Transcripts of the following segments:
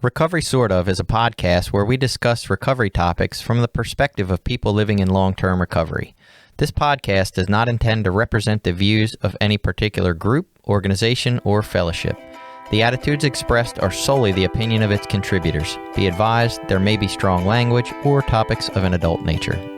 Recovery Sort Of is a podcast where we discuss recovery topics from the perspective of people living in long-term recovery. This podcast does not intend to represent the views of any particular group, organization, or fellowship. The attitudes expressed are solely the opinion of its contributors. Be advised, there may be strong language or topics of an adult nature.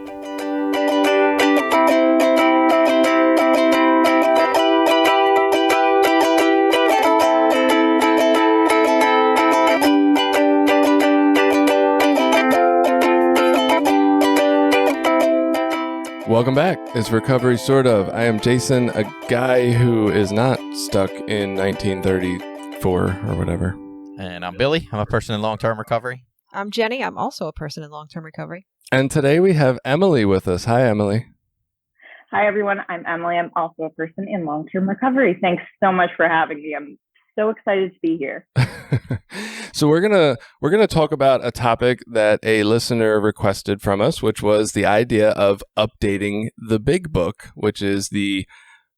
Welcome back. It's Recovery Sort Of. I am Jason, a guy who is not stuck in 1934 or whatever. And I'm Billy. I'm a person in long-term recovery. I'm Jenny. I'm also a person in long-term recovery. And today we have Emily with us. Hi, Emily. Hi, everyone. I'm Emily. I'm also a person in long-term recovery. Thanks so much for having me. I'm so excited to be here. So we're gonna talk about a topic that a listener requested from us, which was the idea of updating the Big Book, which is the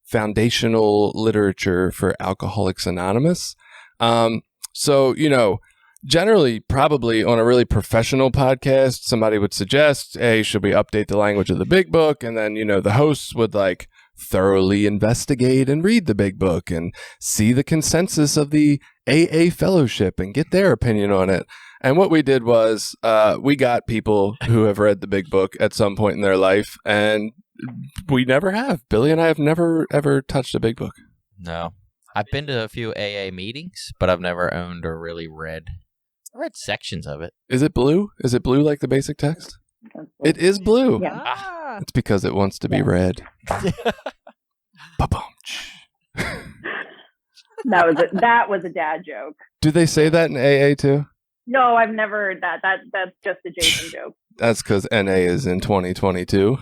foundational literature for Alcoholics Anonymous. Generally, probably on a really professional podcast, somebody would suggest, hey, should we update the language of the Big Book? And then, the hosts would thoroughly investigate and read the Big Book and see the consensus of the AA fellowship and get their opinion on it. And what we did was we got people who have read the Big Book at some point in their life, and we never have. Billy and I have never, ever touched a Big Book. No. I've been to a few AA meetings, but I've never owned or really read. I read sections of it. Is it blue? Is it blue like the basic text? It is blue. Yeah. It's because it wants to be read. Ba-bum. That was a dad joke. Do they say that in AA too? No, I've never heard that. That's just a Jason joke. That's because NA is in 2022.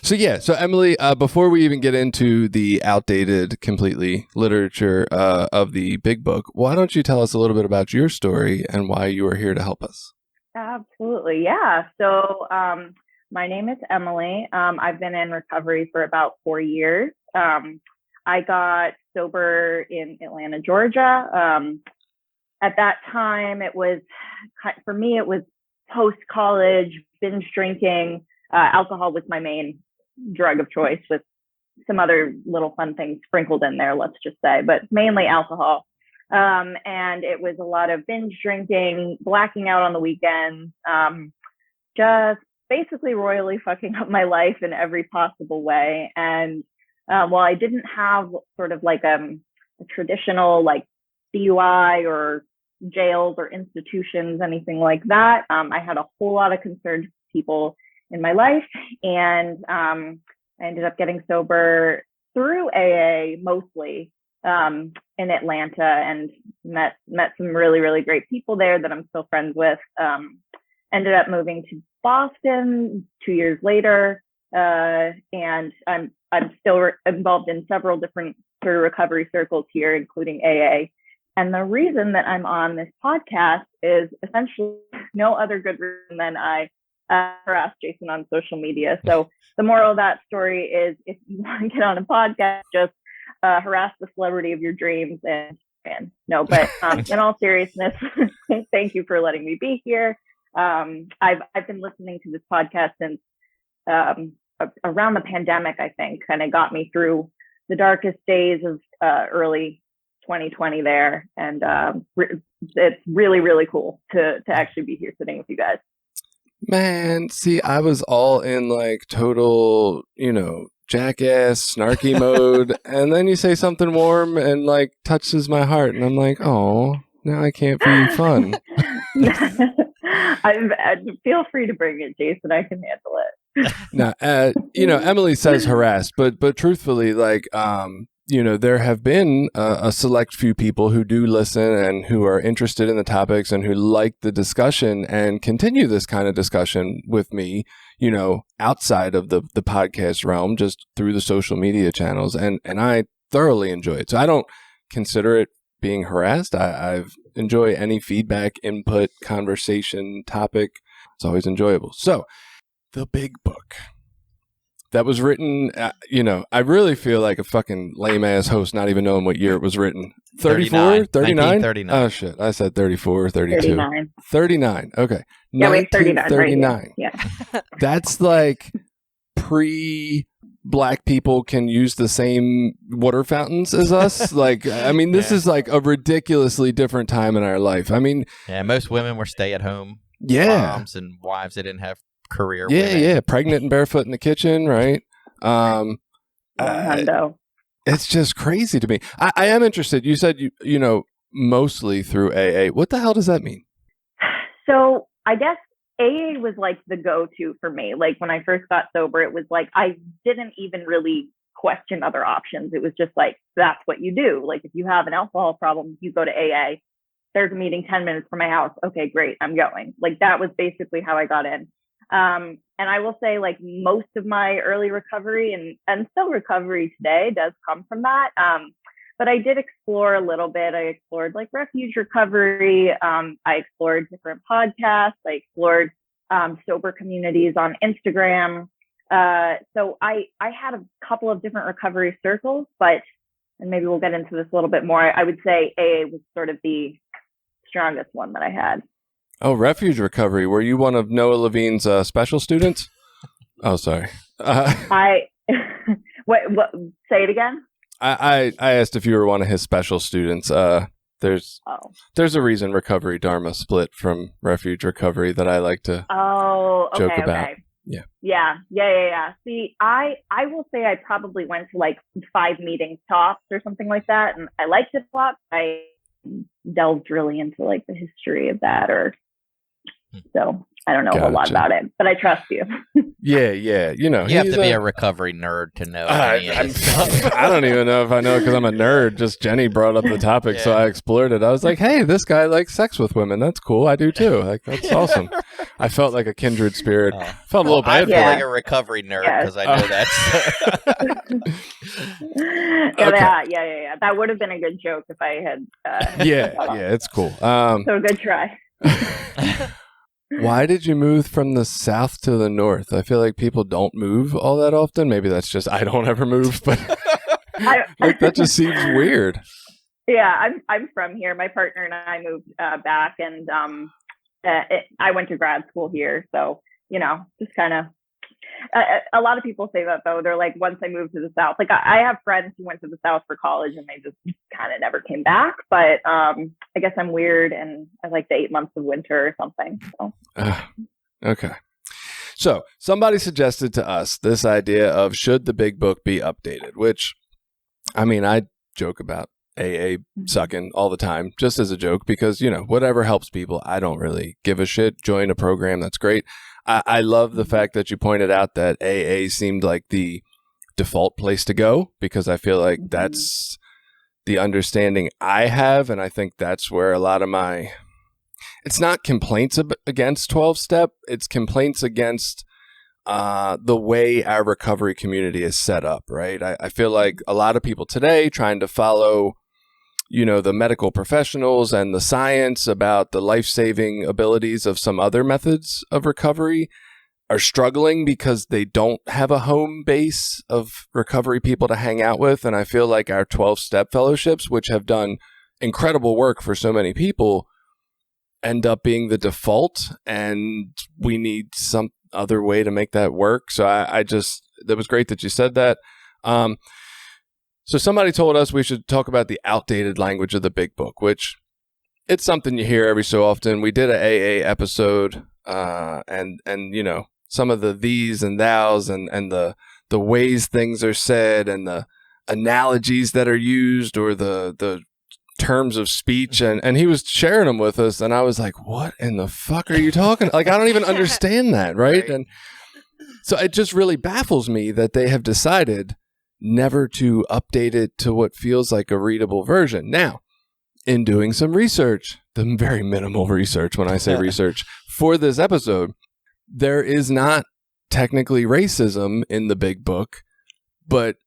So Emily, before we even get into the outdated completely literature of the Big Book, why don't you tell us a little bit about your story and why you are here to help us? Absolutely. Yeah. So my name is Emily. I've been in recovery for about 4 years. I got sober in Atlanta, Georgia. At that time, for me, it was post-college, binge drinking. Alcohol was my main drug of choice, with some other little fun things sprinkled in there, let's just say, but mainly alcohol. And it was a lot of binge drinking, blacking out on the weekends, just basically royally fucking up my life in every possible way. And while I didn't have sort of a traditional DUI or jails or institutions, anything like that, I had a whole lot of concerned people in my life, and I ended up getting sober through AA mostly in Atlanta, and met some really, really great people there that I'm still friends with. Ended up moving to Boston 2 years later, and I'm still involved in several different sort of recovery circles here, including AA. And the reason that I'm on this podcast is essentially no other good reason than I harassed Jason on social media. So the moral of that story is, if you want to get on a podcast, just harass the celebrity of your dreams. And no, but in all seriousness, thank you for letting me be here. I've been listening to this podcast since around the pandemic, I think, and it got me through the darkest days of early 2020 there. And it's really, really cool to actually be here sitting with you guys. Man, see, I was all in total, jackass, snarky mode. And then you say something warm and touches my heart. And I'm like, oh, now I can't be fun. Feel free to bring it, Jason. I can handle it. Now, Emily says harassed, but truthfully, there have been a select few people who do listen and who are interested in the topics and who like the discussion and continue this kind of discussion with me, outside of the podcast realm, just through the social media channels. And I thoroughly enjoy it. So I don't consider it being harassed. I've enjoy any feedback, input, conversation, topic. It's always enjoyable. So the Big Book. that was written, I really feel like a fucking lame-ass host not even knowing what year it was written. 34? 39? 1939. Oh, shit. I said 34 or 32. 39. 39. Okay. Yeah, we have 39 right 1939. here. Yeah. That's like pre-black people can use the same water fountains as us. Like, I mean, this is like a ridiculously different time in our life. I mean, Yeah, most women were stay-at-home moms and wives that didn't have career women. Yeah. Pregnant and barefoot in the kitchen, right? Hundo. It's just crazy to me. I am interested. You said, mostly through AA. What the hell does that mean? So I guess AA was like the go-to for me. Like when I first got sober, it was like I didn't even really question other options. It was just like, that's what you do. Like if you have an alcohol problem, you go to AA. There's a meeting 10 minutes from my house. Okay, great. I'm going. Like that was basically how I got in. And I will say like most of my early recovery and still recovery today does come from that. But I did explore a little bit. I explored like refuge recovery. I explored different podcasts. I explored sober communities on Instagram. So I had a couple of different recovery circles, and maybe we'll get into this a little bit more. I would say AA was sort of the strongest one that I had. Oh, refuge recovery. Were you one of Noah Levine's special students? Oh, sorry. What? Say it again. I asked if you were one of his special students. There's a reason Recovery Dharma split from Refuge Recovery that I like to joke about. Okay. Yeah. See, I will say I probably went to like 5 meetings tops or something like that, and I liked it a lot. I delved really into like the history of that, so I don't know a whole lot about it, but I trust you. Yeah. You have to be a recovery nerd to know any of this stuff. I don't even know if I know because I'm a nerd. Just Jenny brought up the topic, so I explored it. I was like, hey, this guy likes sex with women. That's cool. I do too. Like, that's awesome. I felt like a kindred spirit. Felt a little bad. I feel like a recovery nerd because I know that. Yeah. That would have been a good joke if I had. It's cool. So good try. Why did you move from the south to the north? I feel like people don't move all that often. Maybe that's just I don't ever move, but like that just seems weird. Yeah, I'm from here. My partner and I moved back, and I went to grad school here, so just kind of. A lot of people say that though. They're like, once I moved to the south, like I have friends who went to the south for college and they just kind of never came back. But I guess I'm weird and I like the 8 months of winter or something. So. Okay. So somebody suggested to us this idea of should the big book be updated, which I mean, I joke about AA sucking all the time just as a joke because, whatever helps people, I don't really give a shit. Join a program. That's great. I love the fact that you pointed out that AA seemed like the default place to go because I feel like that's the understanding I have. And I think that's where a lot of it's not complaints against 12-step. It's complaints against the way our recovery community is set up, right? I feel like a lot of people today trying to follow the medical professionals and the science about the life-saving abilities of some other methods of recovery are struggling because they don't have a home base of recovery people to hang out with. And I feel like our 12-step fellowships, which have done incredible work for so many people, end up being the default. And we need some other way to make that work. So that was great that you said that. So somebody told us we should talk about the outdated language of the big book, which it's something you hear every so often. We did an AA episode, and some of the these and thous and the ways things are said and the analogies that are used or the terms of speech, and he was sharing them with us, and I was like, what in the fuck are you talking? Like, I don't even understand that, right? And so it just really baffles me that they have decided never to update it to what feels like a readable version. Now, in doing some research, the very minimal research, when I say research, for this episode, there is not technically racism in the big book, but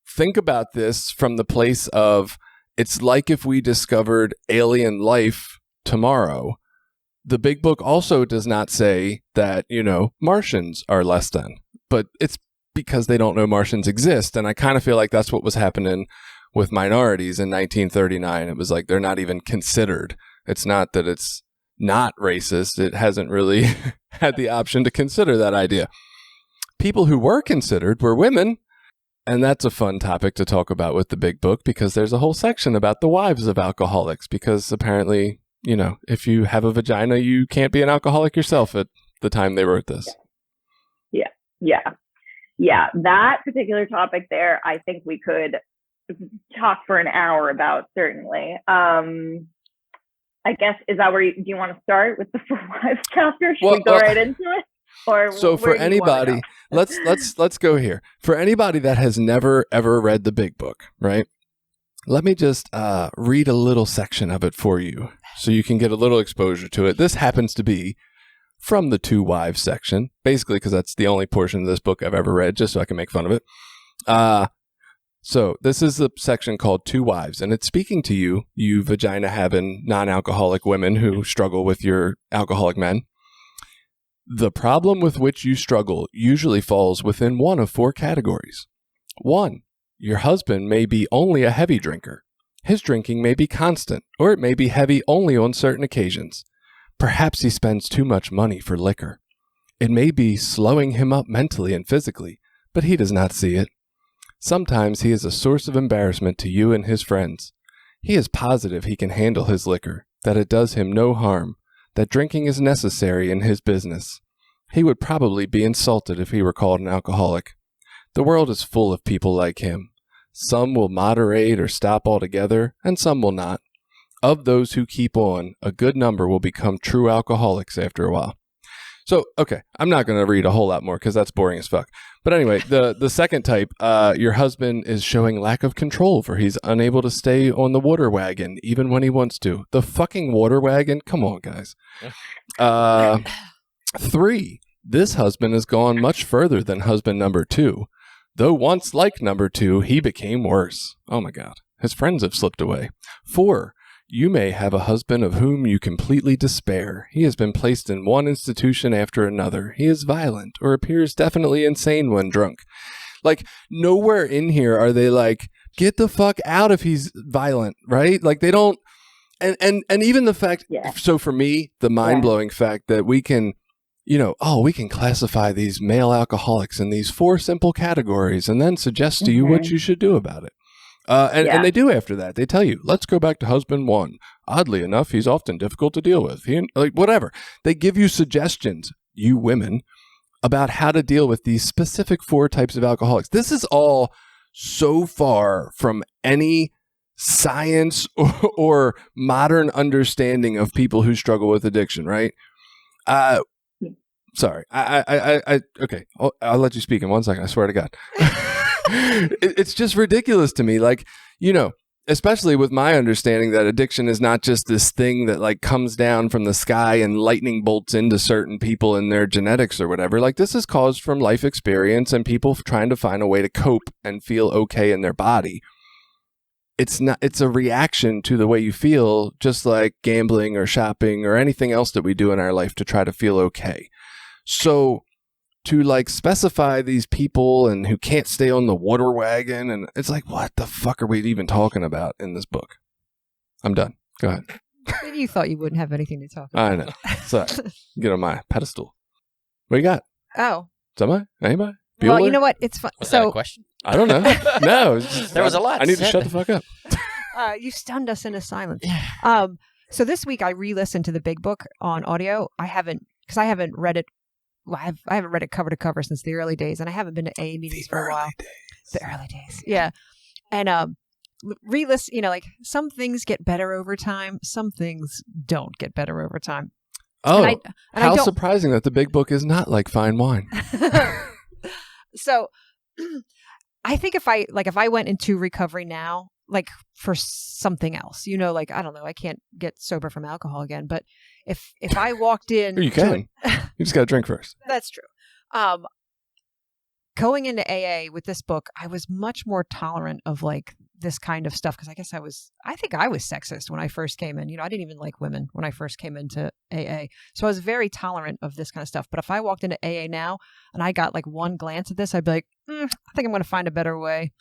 think about this from the place of, it's like if we discovered alien life tomorrow. The big book also does not say that, Martians are less than, but it's because they don't know Martians exist. And I kind of feel like that's what was happening with minorities in 1939. It was like they're not even considered. It's not that it's not racist. It hasn't really had the option to consider that idea. People who were considered were women. And that's a fun topic to talk about with the big book, because there's a whole section about the wives of alcoholics, because apparently, you know, if you have a vagina, you can't be an alcoholic yourself at the time they wrote this. Yeah. That particular topic there, I think we could talk for an hour about, certainly. I guess, is that where do you want to start with the Four Wives chapter? Should we go right into it? Or so for anybody, let's go here. For anybody that has never ever read the big book, right? Let me just read a little section of it for you so you can get a little exposure to it. This happens to be from the Two Wives section, basically because that's the only portion of this book I've ever read, just so I can make fun of it. So this is the section called Two Wives, and it's speaking to you, you vagina-having non-alcoholic women who struggle with your alcoholic men. The problem with which you struggle usually falls within one of four categories. 1, your husband may be only a heavy drinker. His drinking may be constant, or it may be heavy only on certain occasions. Perhaps he spends too much money for liquor. It may be slowing him up mentally and physically, but he does not see it. Sometimes he is a source of embarrassment to you and his friends. He is positive he can handle his liquor, that it does him no harm, that drinking is necessary in his business. He would probably be insulted if he were called an alcoholic. The world is full of people like him. Some will moderate or stop altogether, and some will not. Of those who keep on, a good number will become true alcoholics after a while. So, okay, I'm not going to read a whole lot more because that's boring as fuck. But anyway, the second type, your husband is showing lack of control, for he's unable to stay on the water wagon even when he wants to. The fucking water wagon? Come on, guys. 3, this husband has gone much further than husband number 2. Though once like number 2, he became worse. Oh my God. His friends have slipped away. 4, you may have a husband of whom you completely despair. He has been placed in one institution after another. He is violent or appears definitely insane when drunk. Like, nowhere in here are they like, get the fuck out if he's violent, right? Like, they don't, and even the fact, so for me, the mind-blowing fact that we can, you know, we can classify these male alcoholics in these 4 simple categories and then suggest to you what you should do about it. And they do after that. They tell you, let's go back to husband 1. Oddly enough, he's often difficult to deal with. Whatever. They give you suggestions, you women, about how to deal with these specific 4 types of alcoholics. This is all so far from any science or modern understanding of people who struggle with addiction, right? Sorry. Okay. I'll let you speak in 1 second. I swear to God. It's just ridiculous to me. Like, you know, especially with my understanding that addiction is not just this thing that like comes down from the sky and lightning bolts into certain people in their genetics or whatever. Like, this is caused from life experience and people trying to find a way to cope and feel okay in their body. It's a reaction to the way you feel, just like gambling or shopping or anything else that we do in our life to try to feel okay. So to like specify these people and who can't stay on the water wagon, and it's like, what the fuck are we even talking about in this book? I'm done. Go ahead. You thought you wouldn't have anything to talk about. I know. Sorry. Get on my pedestal. What you got? Oh. Somebody? Anybody? Bueller? Well, you know what? It's fun. Was that a question? I don't know. No. There was a lot I need to said. shut the fuck up. You stunned us into silence. So this week I re-listened to the Big Book on audio. I haven't read it. Well, I haven't read it cover to cover since the early days, and I haven't been to AA meetings for a while. The early days, yeah. And re-listen, you know, like some things get better over time, some things don't get better over time. Oh, how surprising that the Big Book is not like fine wine. So, I think if I went into recovery now, like for something else, you know, like, I don't know, I can't get sober from alcohol again, but if I walked in, you can. You just got to drink first. That's true. Going into AA with this book, I was much more tolerant of like this kind of stuff because I think I was sexist when I first came in. I didn't even like women when I first came into AA. So I was very tolerant of this kind of stuff. But if I walked into AA now and I got like one glance at this, I'd be like, I think I'm going to find a better way.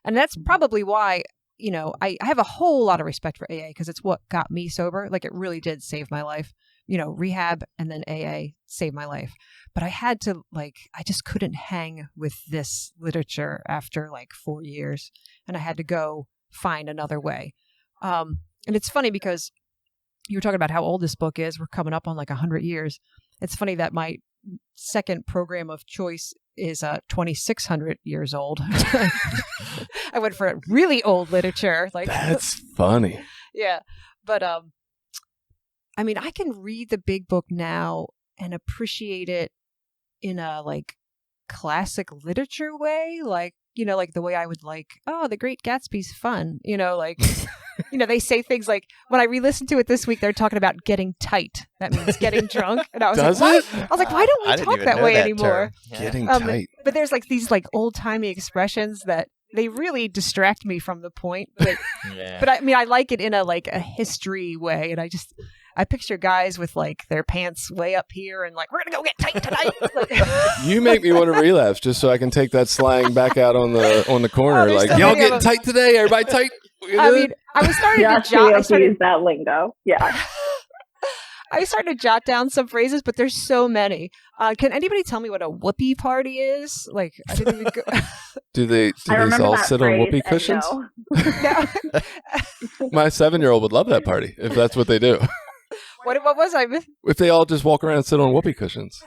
And that's probably why, I have a whole lot of respect for AA because it's what got me sober. Like it really did save my life. Rehab and then AA saved my life. But I had to I just couldn't hang with this literature after 4 years. And I had to go find another way. And it's funny because you were talking about how old this book is. We're coming up on 100 years. It's funny that my second program of choice is 2,600 years old. I went for really old literature. That's funny. Yeah. But I can read the big book now and appreciate it in a classic literature way, the way I would The Great Gatsby's fun, they say things like when I re-listened to it this week, they're talking about getting tight. That means getting drunk. And I was Does like, it? what? I was like, why don't we talk that way anymore? Yeah. Getting tight. But there's these old timey expressions that they really distract me from the point. But, Yeah. but I like it in a history way. And I picture guys with their pants way up here and we're gonna go get tight tonight. You make me want to relapse just so I can take that slang back out on the corner. there's so y'all many of getting them. tight today? Everybody tight? Yeah, I was starting to she jot. use that lingo. Yeah. I started to jot down some phrases, but there's so many. Can anybody tell me what a whoopee party is? I didn't even go. Do they I remember all that sit on phrase, whoopee and cushions? no. No. My 7-year-old would love that party if that's what they do. What was I? If they all just walk around and sit on whoopee cushions.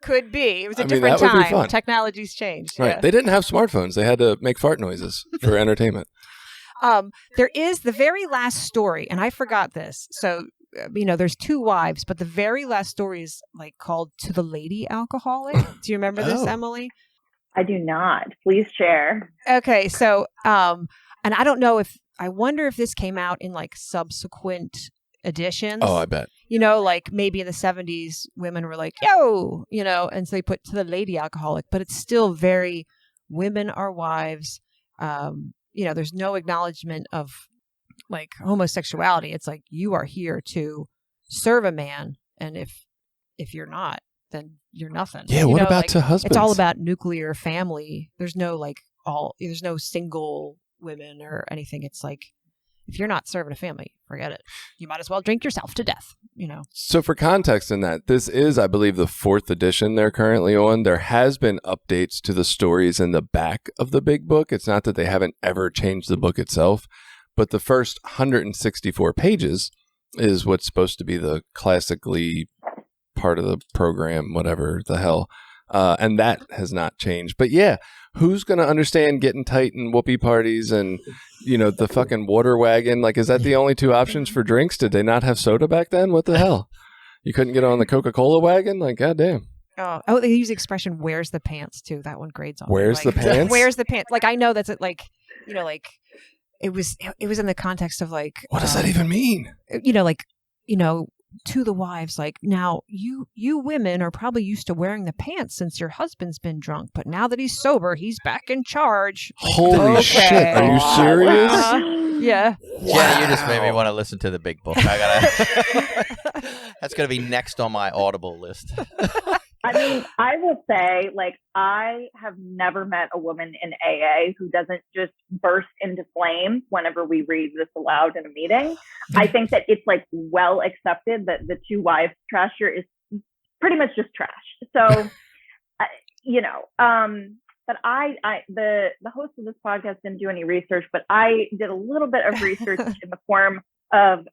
Could be. It was a I mean, different that would be time. fun. Technology's changed. Right. Yeah. They didn't have smartphones. They had to make fart noises for entertainment. There is the very last story, and I forgot this. So, there's 2 wives, but the very last story is called "To the Lady Alcoholic." Do you remember this, Oh. Emily? I do not. Please share. Okay, so and I don't know I wonder if this came out in subsequent editions. Oh, I bet. Maybe in the 70s, women were like, yo, and so they put "To the Lady Alcoholic," but it's still very women are wives. There's no acknowledgement of homosexuality. It's you are here to serve a man. And if you're not, then you're nothing. Yeah. What about to husbands? It's all about nuclear family. There's no there's no single women or anything. It's if you're not serving a family, forget it. You might as well drink yourself to death, So for context in that, this is, I believe, the 4th edition they're currently on. There has been updates to the stories in the back of the big book. It's not that they haven't ever changed the book itself, but the first 164 pages is what's supposed to be the classically part of the program, whatever the hell. And that has not changed. But yeah, who's going to understand getting tight and whoopee parties and, the fucking water wagon? Is that the only 2 options for drinks? Did they not have soda back then? What the hell? You couldn't get on the Coca-Cola wagon? Goddamn. Oh, they use the expression "where's the pants" too. That one grades on. Where's the pants? Where's the pants? I know that's it. It was in the context of What does that even mean? To the wives, now you women are probably used to wearing the pants since your husband's been drunk, but now that he's sober, he's back in charge. Holy shit. Are you serious? Yeah. Jenny, you just made me want to listen to the big book. That's going to be next on my Audible list. I will say, I have never met a woman in AA who doesn't just burst into flames whenever we read this aloud in a meeting. I think that it's well accepted that the 2 wives trasher is pretty much just trash. So, but the host of this podcast didn't do any research, but I did a little bit of research in the form of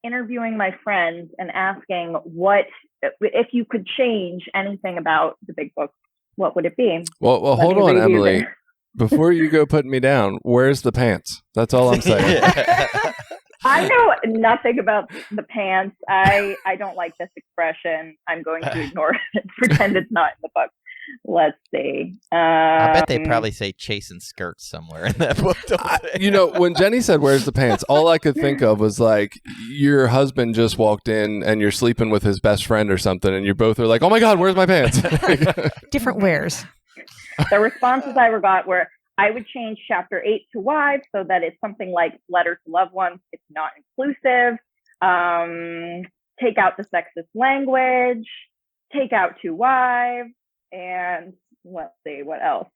interviewing my friends and asking what if you could change anything about the big book, what would it be? Well, hold on, Emily. Before you go putting me down, where's the pants? That's all I'm saying. I know nothing about the pants. I don't like this expression. I'm going to ignore it, pretend it's not in the book. Let's see. I bet they probably say chasing skirts somewhere in that book. When Jenny said, "Where's the pants?" all I could think of was your husband just walked in and you're sleeping with his best friend or something, and you both are like, "Oh my God, where's my pants?" Different wears. The responses I got were, I would change chapter 8 to wives so that it's something like letter to loved ones. It's not inclusive. Take out the sexist language, take out to wives, and let's see, what else?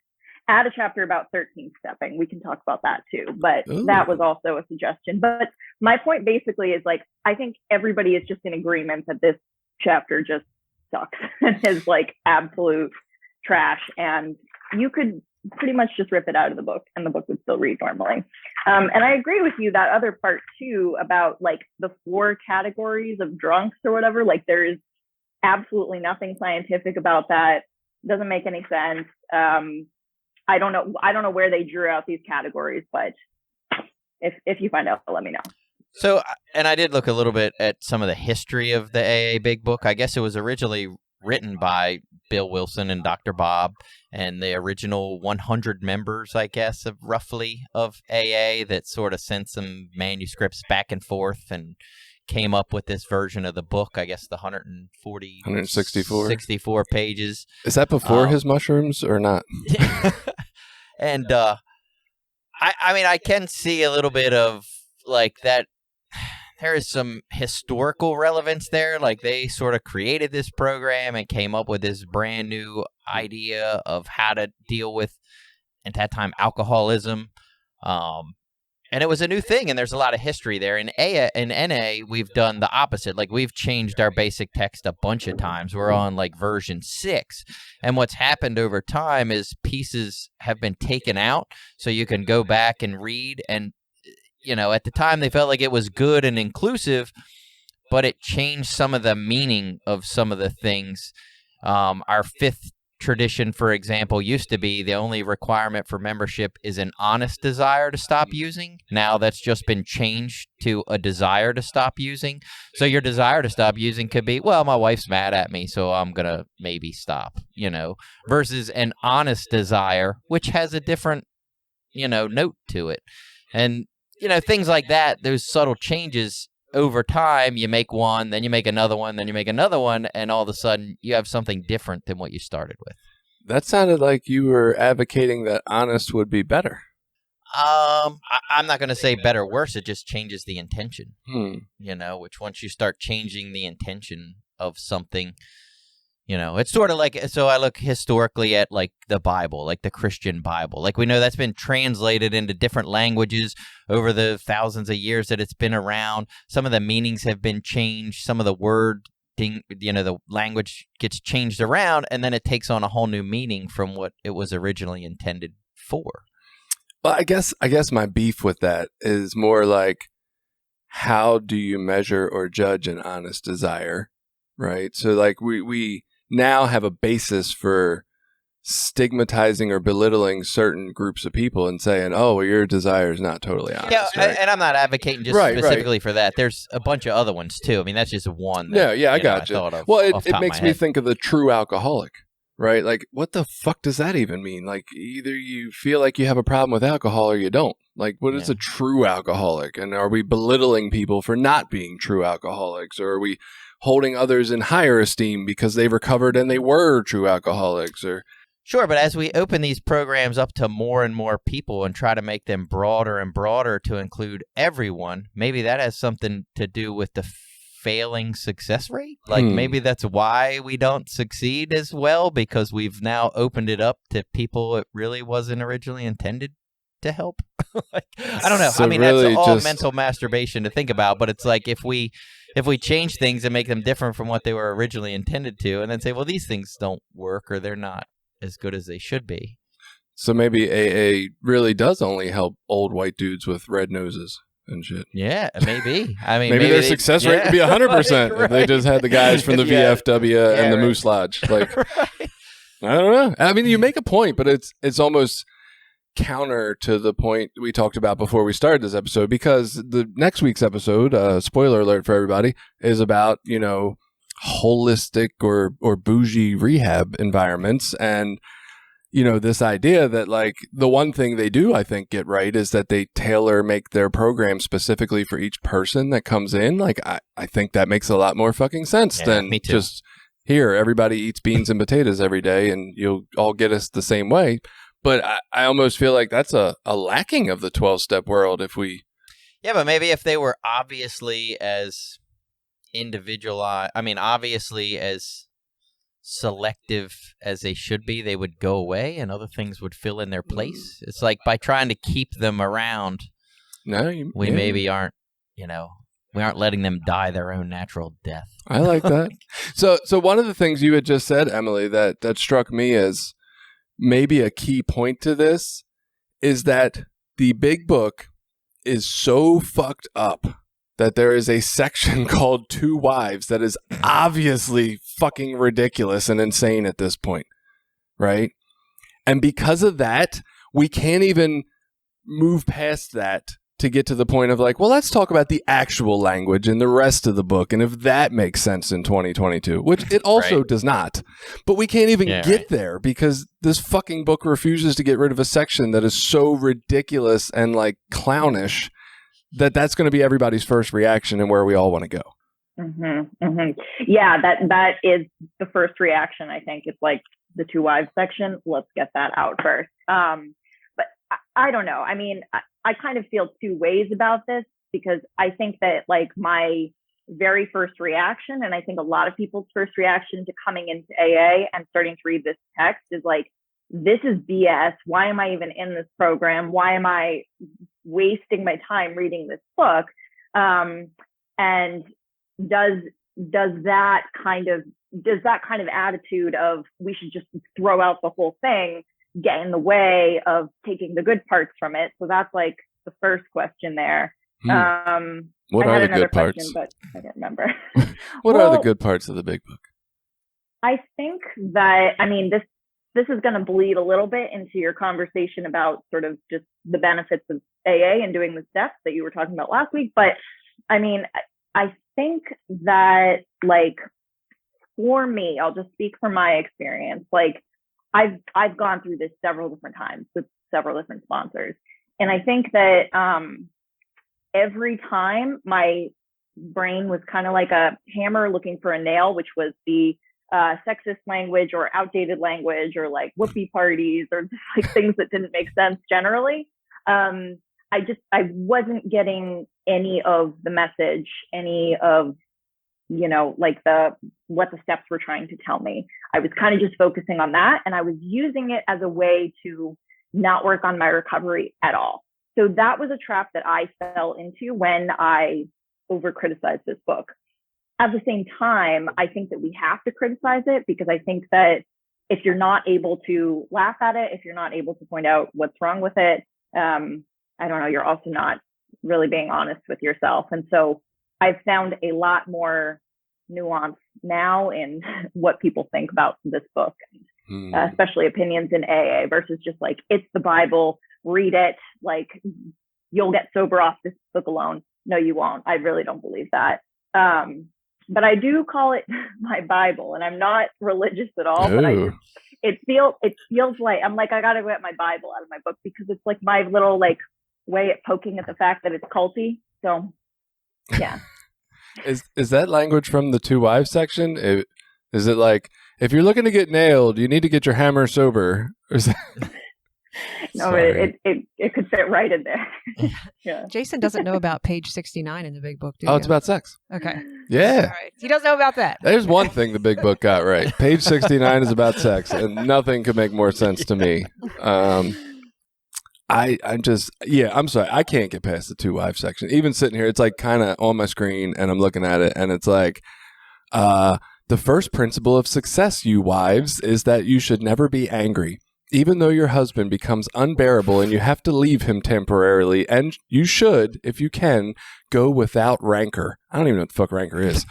Add a chapter about 13 stepping. We can talk about that too, but that was also a suggestion. But my point basically is like, I think everybody is just in agreement that this chapter just sucks and is like absolute trash. And you could pretty much just rip it out of the book and the book would still read normally. And I agree with you, that other part too, about like the 4 categories of drunks or whatever. Like there is absolutely nothing scientific about that. Doesn't make any sense. I don't know where they drew out these categories, but if you find out, let me know. So, and I did look a little bit at some of the history of the AA Big Book. I guess it was originally written by Bill Wilson and Dr. Bob and the original 100 members, I guess, of roughly of AA that sort of sent some manuscripts back and forth and came up with this version of the book. I guess the 164 pages. Is that before his mushrooms or not? And I mean, I can see a little bit of like that. There is some historical relevance there. Like they sort of created this program and came up with this brand new idea of how to deal with, at that time, alcoholism. And it was a new thing, and there's a lot of history there. In NA, we've done the opposite. Like we've changed our basic text a bunch of times. We're on like version 6. And what's happened over time is pieces have been taken out so you can go back and read. And you know, at the time they felt like it was good and inclusive, but it changed some of the meaning of some of the things. Our 5th tradition, for example, used to be the only requirement for membership is an honest desire to stop using. Now that's just been changed to a desire to stop using. So your desire to stop using could be, well, my wife's mad at me, so I'm going to maybe stop, you know, versus an honest desire, which has a different, you know, note to it. And you know, things like that, those subtle changes over time, you make one, then you make another one, then you make another one, and all of a sudden you have something different than what you started with. That sounded like you were advocating that honest would be better. I'm not going to say better or worse. It just changes the intention, you know, which once you start changing the intention of something, you know, it's sort of like, so I look historically at like the Bible, like the Christian Bible. Like we know that's been translated into different languages over the thousands of years that it's been around. Some of the meanings have been changed. Some of the you know, the language gets changed around and then it takes on a whole new meaning from what it was originally intended for. Well, I guess my beef with that is more like, how do you measure or judge an honest desire? Right. So like we now have a basis for stigmatizing or belittling certain groups of people and saying, oh, well, your desire is not totally honest. Yeah, right? And I'm not advocating just specifically for that. There's a bunch of other ones too. I mean, that's just one. That, I got you. Well, it makes me think of the true alcoholic, right? Like, what the fuck does that even mean? Like, either you feel like you have a problem with alcohol or you don't. Like, what is a true alcoholic? And are we belittling people for not being true alcoholics? Or are we holding others in higher esteem because they recovered and they were true alcoholics? Or sure, but as we open these programs up to more and more people and try to make them broader and broader to include everyone, maybe that has something to do with the failing success rate. Like maybe that's why we don't succeed as well, because we've now opened it up to people it really wasn't originally intended to help. Like, I don't know. So I mean, really that's all just mental masturbation to think about, but it's like if we change things and make them different from what they were originally intended to, and then say, well, these things don't work or they're not as good as they should be. So maybe AA really does only help old white dudes with red noses and shit. Yeah, maybe. I mean, maybe their success rate would be 100% if they just had the guys from the VFW and the Moose Lodge. Like, I don't know. I mean, you make a point, but it's almost counter to the point we talked about before we started this episode, because the next week's episode, spoiler alert for everybody, is about, you know, holistic or bougie rehab environments. And you know, this idea that like the one thing they do, I think, get right is that they make their program specifically for each person that comes in. Like, I think that makes a lot more fucking sense than just here, everybody eats beans and potatoes every day and you'll all get us the same way. But I almost feel like that's a lacking of the 12-step world if we... Yeah, but maybe if they were obviously as individualized, obviously as selective as they should be, they would go away and other things would fill in their place. It's like by trying to keep them around, we maybe aren't, we aren't letting them die their own natural death. I like that. So one of the things you had just said, Emily, that struck me as maybe a key point to this is that the big book is so fucked up that there is a section called Two Wives that is obviously fucking ridiculous and insane at this point, right? And because of that, we can't even move past that to get to the point of like, well, let's talk about the actual language in the rest of the book and if that makes sense in 2022, which it also does not. But we can't even get there because this fucking book refuses to get rid of a section that is so ridiculous and like clownish that that's going to be everybody's first reaction and where we all want to go. Yeah, that is the first reaction. I think it's like the Two Wives section. Let's get that out first. But I don't know. I mean, I kind of feel two ways about this because I think that like my very first reaction, and I think a lot of people's first reaction to coming into AA and starting to read this text is like, this is BS. Why am I even in this program? Why am I wasting my time reading this book? And does that kind of attitude of we should just throw out the whole thing get in the way of taking the good parts from it? So that's like the first question there. What are the good parts? But I don't remember. What are the good parts of the big book? I think that, I mean, this is going to bleed a little bit into your conversation about sort of just the benefits of AA and doing the steps that you were talking about last week. But I mean, I think that like for me, I'll just speak from my experience. Like I've gone through this several different times with several different sponsors. And I think that every time my brain was kind of like a hammer looking for a nail, which was the sexist language or outdated language or like whoopee parties or just like things that didn't make sense generally. I wasn't getting any of the message, any of, like what the steps were trying to tell me. I was kind of just focusing on that. And I was using it as a way to not work on my recovery at all. So that was a trap that I fell into when I over-criticized this book. At the same time, I think that we have to criticize it because I think that if you're not able to laugh at it, if you're not able to point out what's wrong with it, I don't know, you're also not really being honest with yourself. And so I've found a lot more nuance now in what people think about this book, especially opinions in AA versus just like, it's the Bible, read it, like you'll get sober off this book alone. No, you won't. I really don't believe that. But I do call it my Bible, and I'm not religious at all, but it feels like I'm like, I got to get my Bible out of my book because it's like my little like way at poking at the fact that it's culty. So yeah. Is that language from the Two Wives section? Is it like, if you're looking to get nailed, you need to get your hammer sober? Or is that... No, it could fit right in there. Yeah. Jason doesn't know about page 69 in the big book, do you? Oh, it's about sex. Okay. Yeah. All right. He doesn't know about that. There's one thing the big book got right. Page 69 is about sex, and nothing could make more sense to me. I'm sorry. I can't get past the Two Wives section. Even sitting here, it's like kind of on my screen, and I'm looking at it, and it's like, the first principle of success, you wives, is that you should never be angry. Even though your husband becomes unbearable and you have to leave him temporarily, and you should, if you can, go without rancor. I don't even know what the fuck rancor is.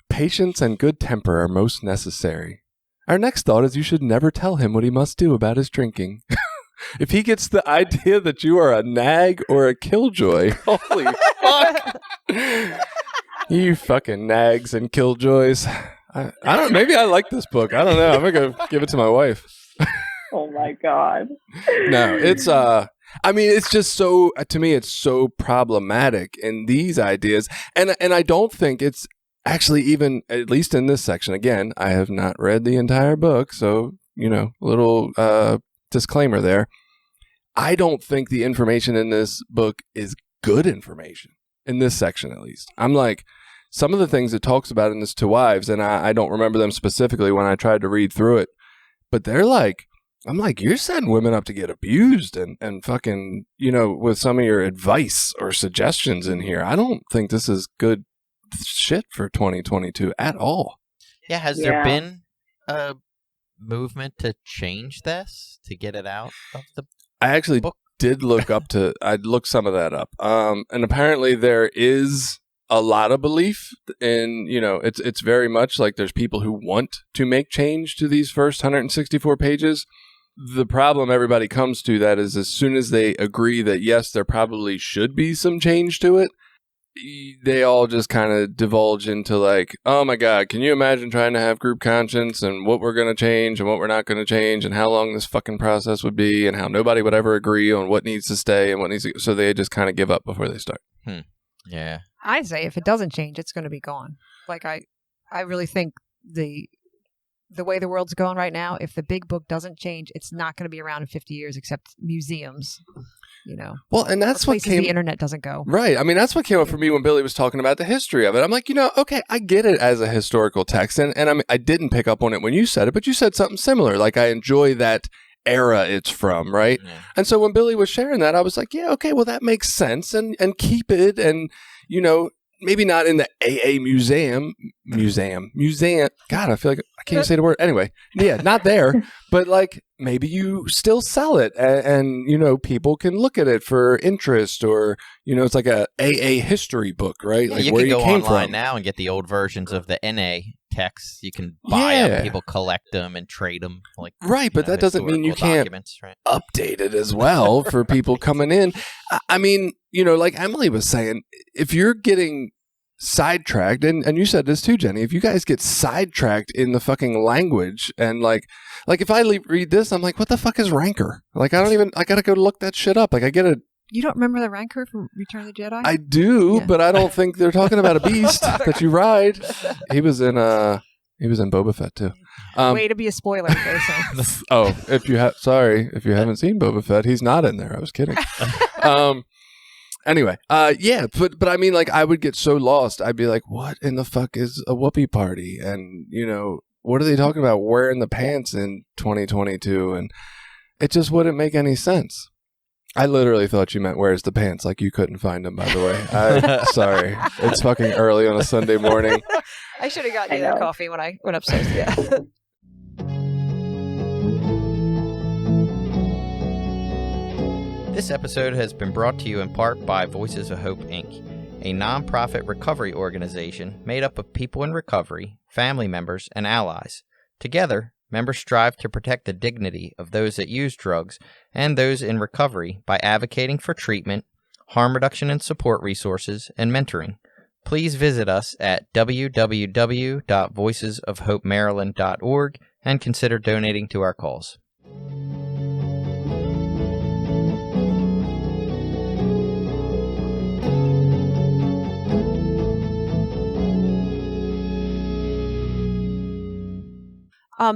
Patience and good temper are most necessary. Our next thought is you should never tell him what he must do about his drinking. If he gets the idea that you are a nag or a killjoy, holy fuck. You fucking nags and killjoys. I don't, maybe I like this book. I don't know. I'm going to go give it to my wife. Oh my God. No, it's it's just so, to me, it's so problematic in these ideas. And I don't think it's actually even, at least in this section, again, I have not read the entire book. So, little disclaimer there. I don't think the information in this book is good information, in this section at least. I'm like, some of the things it talks about in this Two Wives, and I don't remember them specifically when I tried to read through it, but they're like, I'm like, you're setting women up to get abused and fucking, with some of your advice or suggestions in here. I don't think this is good shit for 2022 at all. Yeah, has there been a movement to change this, to get it out of the I actually book? did look I looked some of that up. And apparently there is a lot of belief in, it's very much like there's people who want to make change to these first 164 pages. The problem everybody comes to that is as soon as they agree that, yes, there probably should be some change to it, they all just kind of divulge into like, oh my God, can you imagine trying to have group conscience and what we're going to change and what we're not going to change and how long this fucking process would be and how nobody would ever agree on what needs to stay and what needs to, so they just kind of give up before they start. Yeah. I say if it doesn't change, it's going to be gone. Like I really think the way the world's going right now, if the big book doesn't change, it's not going to be around in 50 years except museums, Well, and that's what the internet doesn't go. Right. I mean, that's what came up for me when Billy was talking about the history of it. I'm like, okay, I get it as a historical text. And I mean, I didn't pick up on it when you said it, but you said something similar. Like, I enjoy that era it's from, right? Yeah. And so when Billy was sharing that, I was like, yeah, okay, well, that makes sense. And keep it. And, maybe not in the AA museum. God, I feel like I can't say the word. Anyway, yeah, not there. But like maybe you still sell it and people can look at it for interest or, it's like a AA history book, right? Yeah, like you where can you go came online from. now and get the old versions of the NA texts. You can buy them. People collect them and trade them. Like right, but that doesn't mean you can't update it as well for people coming in. I mean, like Emily was saying, if you're getting sidetracked, and you said this too, Jenny, if you guys get sidetracked in the fucking language and like if I read this, I'm like, what the fuck is rancor? Like, I gotta go look that shit up. Like, I get it. You don't remember the rancor from Return of the Jedi? I do, but I don't think they're talking about a beast that you ride. He was in Boba Fett too. Way to be a spoiler, Jason. Oh, if you haven't seen Boba Fett, he's not in there. I was kidding. Anyway, yeah, but I mean, like, I would get so lost. I'd be like, what in the fuck is a whoopee party? And, what are they talking about wearing the pants in 2022? And it just wouldn't make any sense. I literally thought you meant where's the pants, like you couldn't find them, by the way. Sorry. It's fucking early on a Sunday morning. I should have gotten you that coffee when I went upstairs. Yeah. This episode has been brought to you in part by Voices of Hope, Inc., a nonprofit recovery organization made up of people in recovery, family members, and allies. Together, members strive to protect the dignity of those that use drugs and those in recovery by advocating for treatment, harm reduction and support resources, and mentoring. Please visit us at www.voicesofhopemaryland.org and consider donating to our cause.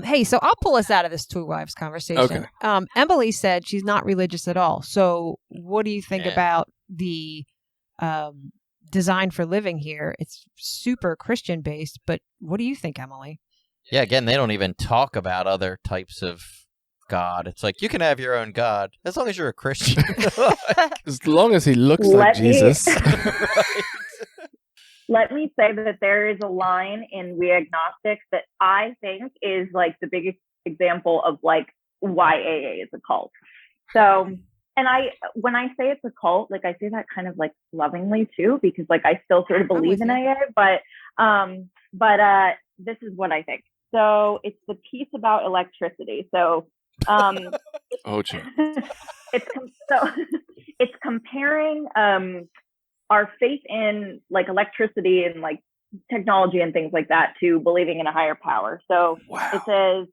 Hey, so I'll pull us out of this Two Wives conversation. Okay. Emily said she's not religious at all. So what do you think about the design for living here? It's super Christian based, but what do you think, Emily? Yeah, again, they don't even talk about other types of God. It's like, you can have your own God as long as you're a Christian. As long as he looks like Jesus. Right. Let me say that there is a line in We Agnostics that I think is like the biggest example of like why AA is a cult. So, and when I say it's a cult, like I say that kind of like lovingly too, because like I still sort of believe in AA, but this is what I think. So it's the piece about electricity. So, it's comparing our faith in like electricity and like technology and things like that to believing in a higher power. So It says,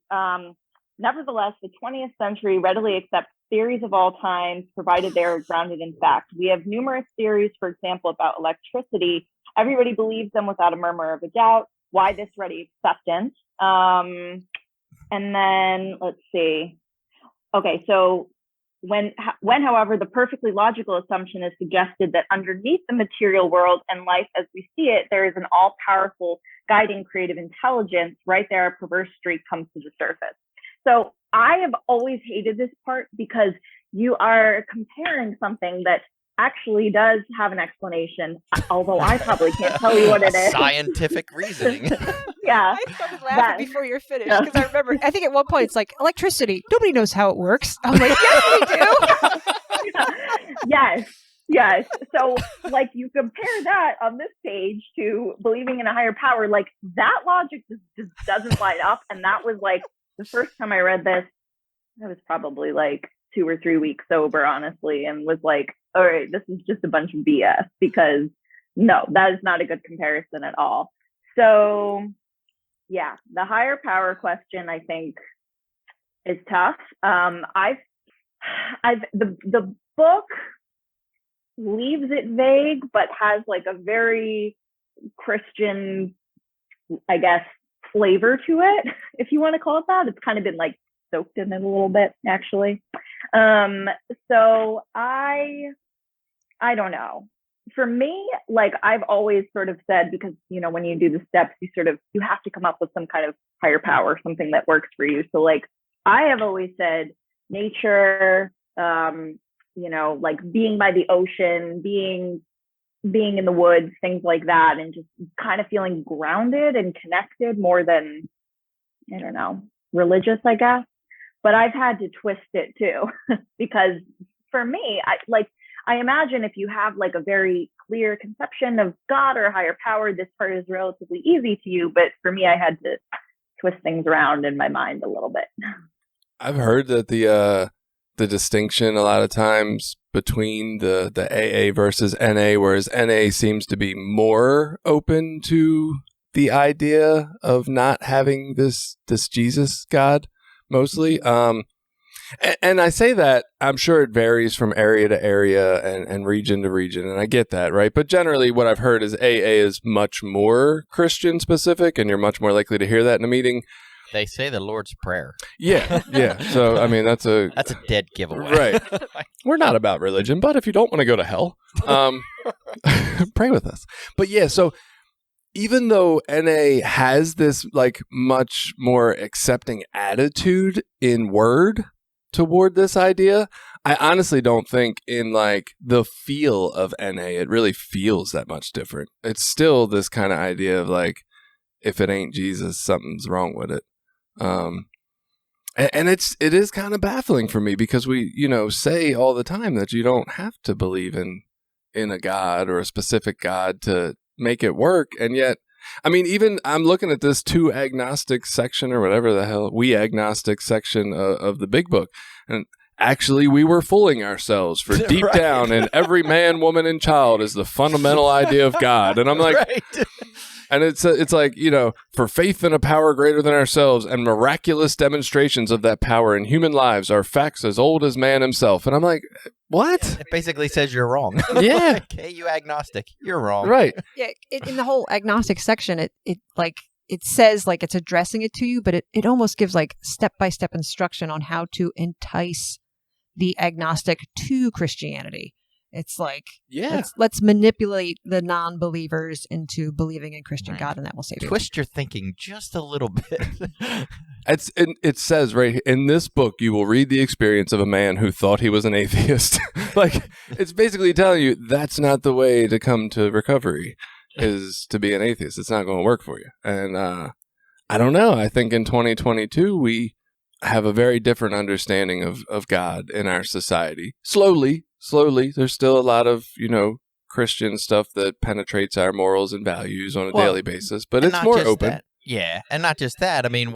nevertheless, the 20th century readily accepts theories of all times, provided they are grounded in fact. We have numerous theories, for example, about electricity. Everybody believes them without a murmur of a doubt. Why this ready acceptance? And then let's see. okay, so when, however, the perfectly logical assumption is suggested that underneath the material world and life as we see it, there is an all-powerful, guiding creative intelligence, right there, a perverse streak comes to the surface. So I have always hated this part because you are comparing something that actually does have an explanation, although I probably can't tell you what it is. Scientific reasoning. Yeah. I started laughing before you're finished because I remember, I think at one point it's like electricity. Nobody knows how it works. I'm like, yes, we do. Yes. So like you compare that on this page to believing in a higher power, like that logic just doesn't line up. And that was like the first time I read this, I was probably like 2 or 3 weeks sober, honestly, and was like, all right, this is just a bunch of BS, because no, that is not a good comparison at all. So yeah, the higher power question, I think, is tough. The book leaves it vague, but has like a very Christian, I guess, flavor to it, if you want to call it that. It's kind of been like soaked in it a little bit, actually. So I don't know. For me, like I've always sort of said, because, you know, when you do the steps, you have to come up with some kind of higher power, something that works for you. So like I have always said nature, you know, like being by the ocean, being in the woods, things like that, and just kind of feeling grounded and connected more than, I don't know, religious, I guess. But I've had to twist it too, because for me, I imagine if you have like a very clear conception of God or a higher power, this part is relatively easy to you. But for me, I had to twist things around in my mind a little bit. I've heard that the distinction a lot of times between the AA versus NA, whereas NA seems to be more open to the idea of not having this Jesus God mostly. And I say that, I'm sure it varies from area to area and region to region, and I get that, right? But generally what I've heard is AA is much more Christian specific, and you're much more likely to hear that in a meeting. They say the Lord's Prayer. Yeah. So, I mean, that's a dead giveaway. Right. We're not about religion, but if you don't want to go to hell, pray with us. But yeah, so even though NA has this like much more accepting attitude in word toward this idea, I honestly don't think in like the feel of NA it really feels that much different. It's still this kind of idea of like, if it ain't Jesus, something's wrong with it. And it is kind of baffling for me, because we, you know, say all the time that you don't have to believe in a God or a specific God to make it work. And yet, I mean, even I'm looking at this two agnostic section or whatever the hell, we agnostic section of the big book. And actually, we were fooling ourselves, for deep Right. down in every man, woman, and child is the fundamental idea of God. And I'm like, Right. and it's like, you know, for faith in a power greater than ourselves and miraculous demonstrations of that power in human lives are facts as old as man himself. And I'm like, what? It basically says you're wrong. Yeah. Okay, you agnostic. You're wrong. Right. Yeah, in the whole agnostic section, it says like it's addressing it to you, but it almost gives like step-by-step instruction on how to entice the agnostic to Christianity. It's like, Yeah. let's manipulate the non-believers into believing in Christian God, and that will save you. Twist your thinking just a little bit. It says right here, in this book, you will read the experience of a man who thought he was an atheist. Like, it's basically telling you that's not the way to come to recovery, is to be an atheist. It's not going to work for you. And I don't know. I think in 2022, we have a very different understanding of God in our society. Slowly, there's still a lot of, you know, Christian stuff that penetrates our morals and values on a daily basis, but it's more open. That. Yeah, and not just that. I mean,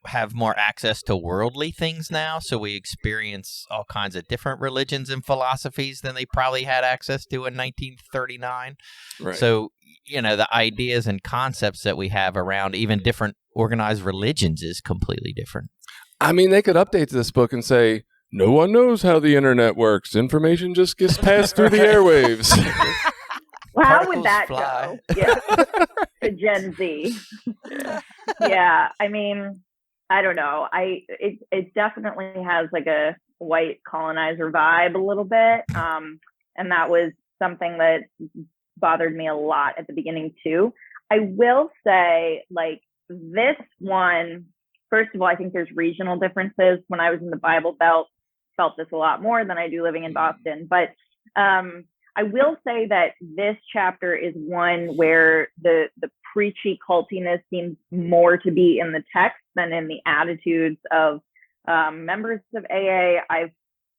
have more access to worldly things now, so we experience all kinds of different religions and philosophies than they probably had access to in 1939. Right. So, you know, the ideas and concepts that we have around even different organized religions is completely different. I mean, they could update this book and say, no one knows how the internet works. Information just gets passed through the airwaves. Well, how Particles would that fly. go? Yeah. To Gen Z. Yeah. I mean, I don't know. It definitely has like a white colonizer vibe a little bit. And that was something that bothered me a lot at the beginning too. I will say, like, this one, first of all, I think there's regional differences. When I was in the Bible Belt, felt this a lot more than I do living in Boston. But I will say that this chapter is one where the preachy cultiness seems more to be in the text than in the attitudes of members of AA.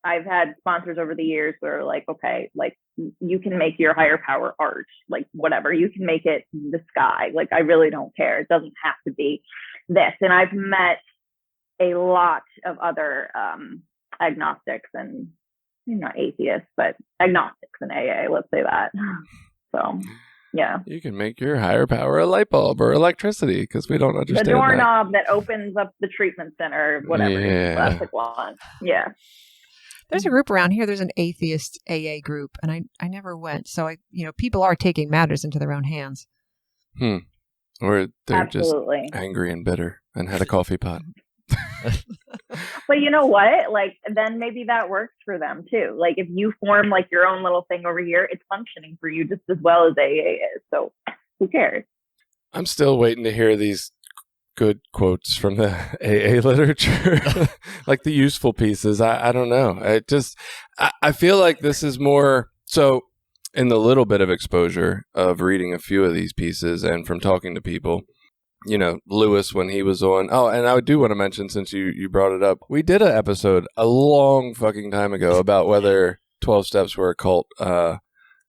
I've had sponsors over the years that are like, okay, like, you can make your higher power art, like whatever, you can make it the sky. Like, I really don't care. It doesn't have to be this. And I've met a lot of other agnostics and not atheists, but agnostics in AA, let's say that. So, yeah. You can make your higher power a light bulb or electricity because we don't understand the doorknob that opens up the treatment center, whatever. Yeah. Classic one. Yeah. There's a group around here. There's an atheist AA group, and I never went. So people are taking matters into their own hands. Or they're Absolutely. just angry and bitter and had a coffee pot. But you know what? Like, then maybe that works for them too. Like, if you form like your own little thing over here, it's functioning for you just as well as AA is. So who cares? I'm still waiting to hear these good quotes from the AA literature, like the useful pieces. I don't know. I feel like this is more so in the little bit of exposure of reading a few of these pieces and from talking to people. Lewis, when he was on. Oh, and I do want to mention, since you brought it up, we did an episode a long fucking time ago about whether 12 steps were a cult.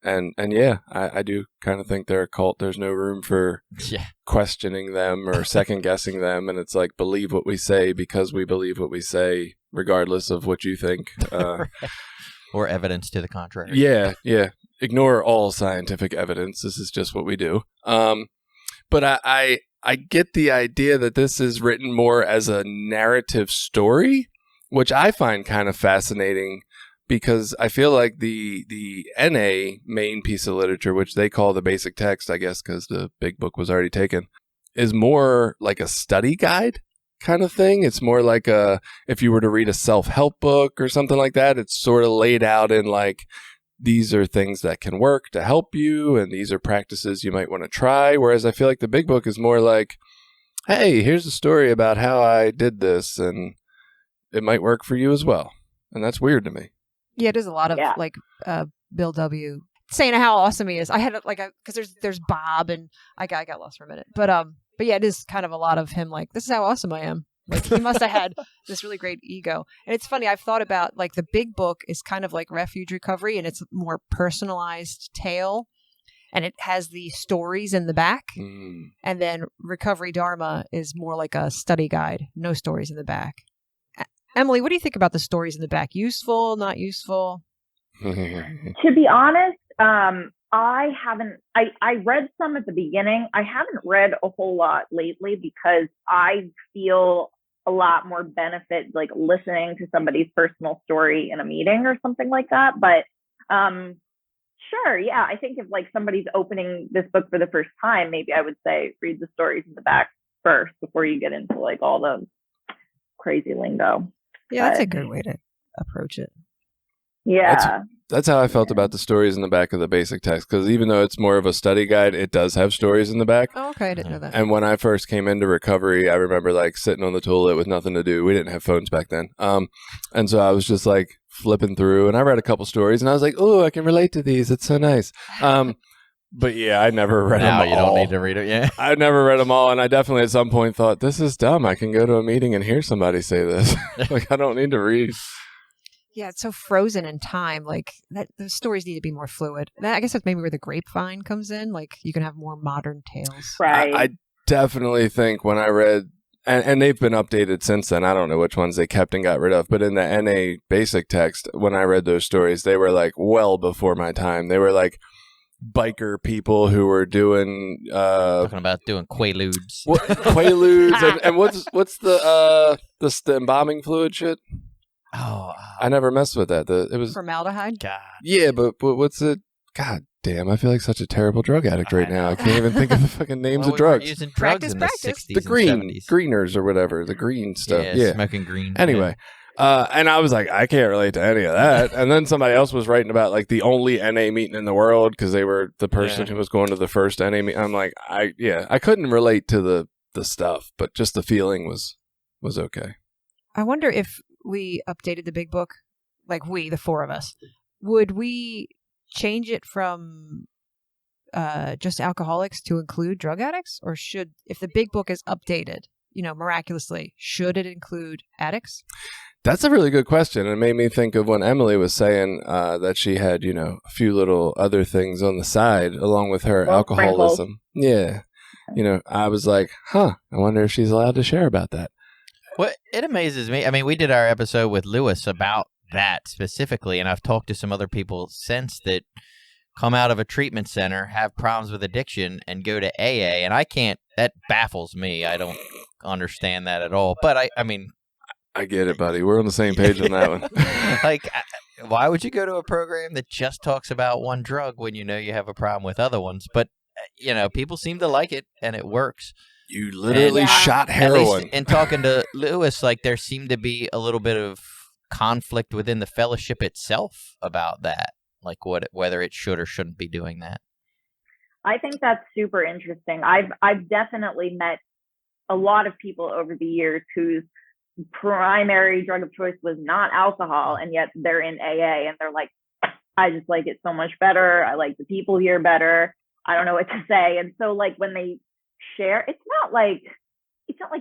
And yeah, I do kind of think they're a cult. There's no room for questioning them or second guessing them. And it's like, believe what we say because we believe what we say, regardless of what you think. Or evidence to the contrary. Yeah. Ignore all scientific evidence. This is just what we do. But I get the idea that this is written more as a narrative story, which I find kind of fascinating. Because I feel like the NA main piece of literature, which they call the basic text, I guess, because the big book was already taken, is more like a study guide kind of thing. It's more like if you were to read a self-help book or something like that, it's sort of laid out in like, these are things that can work to help you, and these are practices you might want to try. Whereas I feel like the big book is more like, hey, here's a story about how I did this, and it might work for you as well. And that's weird to me. Yeah, it is a lot of like Bill W. saying how awesome he is. I had because there's Bob, and I got lost for a minute, but yeah, it is kind of a lot of him like, this is how awesome I am. Like, he must have had this really great ego. And it's funny, I've thought about like the big book is kind of like Refuge Recovery, and it's a more personalized tale, and it has the stories in the back. And then Recovery Dharma is more like a study guide, no stories in the back. Emily, what do you think about the stories in the back? Useful, not useful? To be honest, I haven't, I read some at the beginning. I haven't read a whole lot lately because I feel a lot more benefit like listening to somebody's personal story in a meeting or something like that. But sure, yeah, I think if like somebody's opening this book for the first time, maybe I would say read the stories in the back first before you get into like all the crazy lingo. Yeah, that's a good way to approach it. Yeah. That's how I felt about the stories in the back of the basic text, because even though it's more of a study guide, it does have stories in the back. Oh, okay, I didn't know that. And when I first came into recovery, I remember like sitting on the toilet with nothing to do. We didn't have phones back then. And so I was just like flipping through, and I read a couple stories, and I was like, oh, I can relate to these. It's so nice. But yeah, I never read them all. You don't need to read it, yeah. I never read them all, and I definitely at some point thought, this is dumb. I can go to a meeting and hear somebody say this. Like, I don't need to read. Yeah, it's so frozen in time. Like, the stories need to be more fluid. I guess that's maybe where the grapevine comes in. Like, you can have more modern tales. Right. I definitely think when I read, and they've been updated since then. I don't know which ones they kept and got rid of. But in the NA basic text, when I read those stories, they were like well before my time. They were like biker people who were doing talking about doing quaaludes. Quaaludes and what's the embalming fluid shit? Oh, I never messed with that. It was Formaldehyde? God. Yeah, but what's it? God damn, I feel like such a terrible drug addict right now. I can't even think of the fucking names of We weren't drugs. using drugs in the Practice. 60s The green, and 70s. greeners or whatever, the green stuff. Yeah, smoking green. Anyway, and I was like, I can't relate to any of that. And then somebody else was writing about like the only NA meeting in the world because they were the person who was going to the first NA meeting. I'm like, I couldn't relate to the stuff, but just the feeling was okay. I wonder if we updated the big book, like the four of us, would we change it from just alcoholics to include drug addicts? Or if the big book is updated, miraculously, should it include addicts? That's a really good question. It made me think of when Emily was saying that she had, a few little other things on the side along with her alcoholism. Yeah. I was like, I wonder if she's allowed to share about that. Well, it amazes me. I mean, we did our episode with Lewis about that specifically, and I've talked to some other people since that come out of a treatment center, have problems with addiction, and go to AA, and that baffles me. I don't understand that at all. But I mean... I get it, buddy. We're on the same page on that one. Like, why would you go to a program that just talks about one drug when you have a problem with other ones? But, people seem to like it, and it works. You literally shot heroin. In talking to Lewis, like, there seemed to be a little bit of conflict within the fellowship itself about that, like whether it should or shouldn't be doing that. I think that's super interesting. I've definitely met a lot of people over the years whose primary drug of choice was not alcohol, and yet they're in AA and they're like, I just like it so much better. I like the people here better. I don't know what to say. And so like when they share, it's not like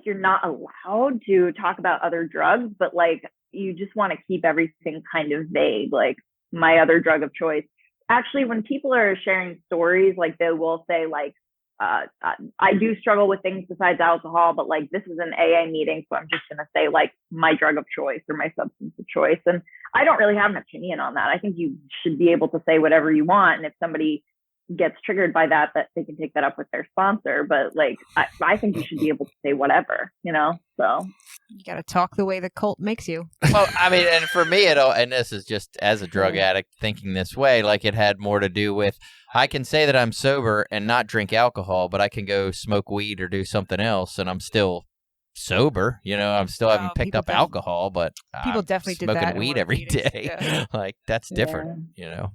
you're not allowed to talk about other drugs, but like you just want to keep everything kind of vague, like my other drug of choice. Actually, when people are sharing stories, like they will say like, I do struggle with things besides alcohol, but like this is an AA meeting, so I'm just going to say like my drug of choice or my substance of choice. And I don't really have an opinion on that. I think you should be able to say whatever you want. And if somebody gets triggered by that they can take that up with their sponsor. But like, I think you should be able to say whatever, so. You got to talk the way the cult makes you. Well, I mean, and for me, and this is just as a drug addict thinking this way, like it had more to do with, I can say that I'm sober and not drink alcohol, but I can go smoke weed or do something else and I'm still sober. I'm still haven't picked up alcohol, but people I'm definitely did smoking that weed every day. Yeah. Like that's different, Yeah.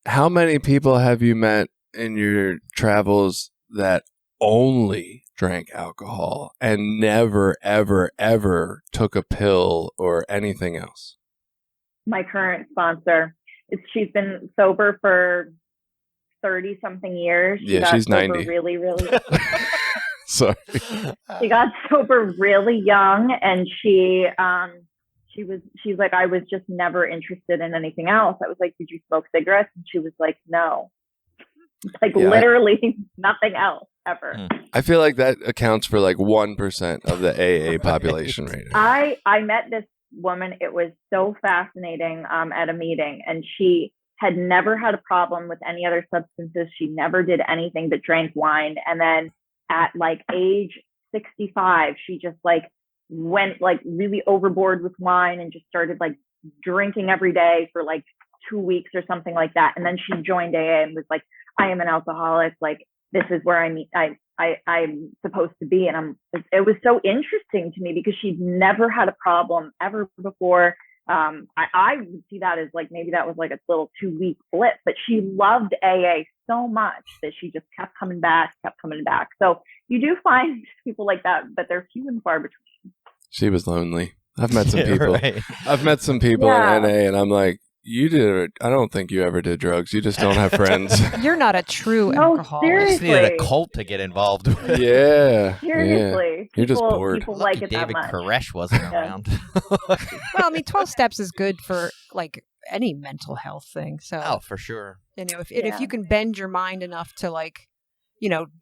How many people have you met in your travels that only drank alcohol and never, ever, ever took a pill or anything else? My current sponsor, she's been sober for 30 something years. She's 90. Really, really. Sorry. She got sober really young, and she's like, I was just never interested in anything else. I was like, did you smoke cigarettes? And she was like, no. Like literally nothing else ever. I feel like that accounts for like 1% of the AA population right now. I met this woman. It was so fascinating at a meeting, and she had never had a problem with any other substances. She never did anything but drank wine. And then at like age 65, she just like went like really overboard with wine and just started like drinking every day for like 2 weeks or something like that. And then she joined AA and was like, I am an alcoholic. Like, this is where I'm supposed to be. And it was so interesting to me because she'd never had a problem ever before. I would see that as like, maybe that was like a little 2 week blip, but she loved AA so much that she just kept coming back. So you do find people like that, but they're few and far between. She was lonely. I've met some people. Right. I've met some people in NA, and I'm like, I don't think you ever did drugs. You just don't have friends. You're not a true alcoholic. You just needed a cult to get involved with. Yeah. Seriously. You're just bored. People Lucky like it David that much. Koresh wasn't around. Well, I mean, 12 steps is good for like any mental health thing. So, Oh, for sure. if you can bend your mind enough to like,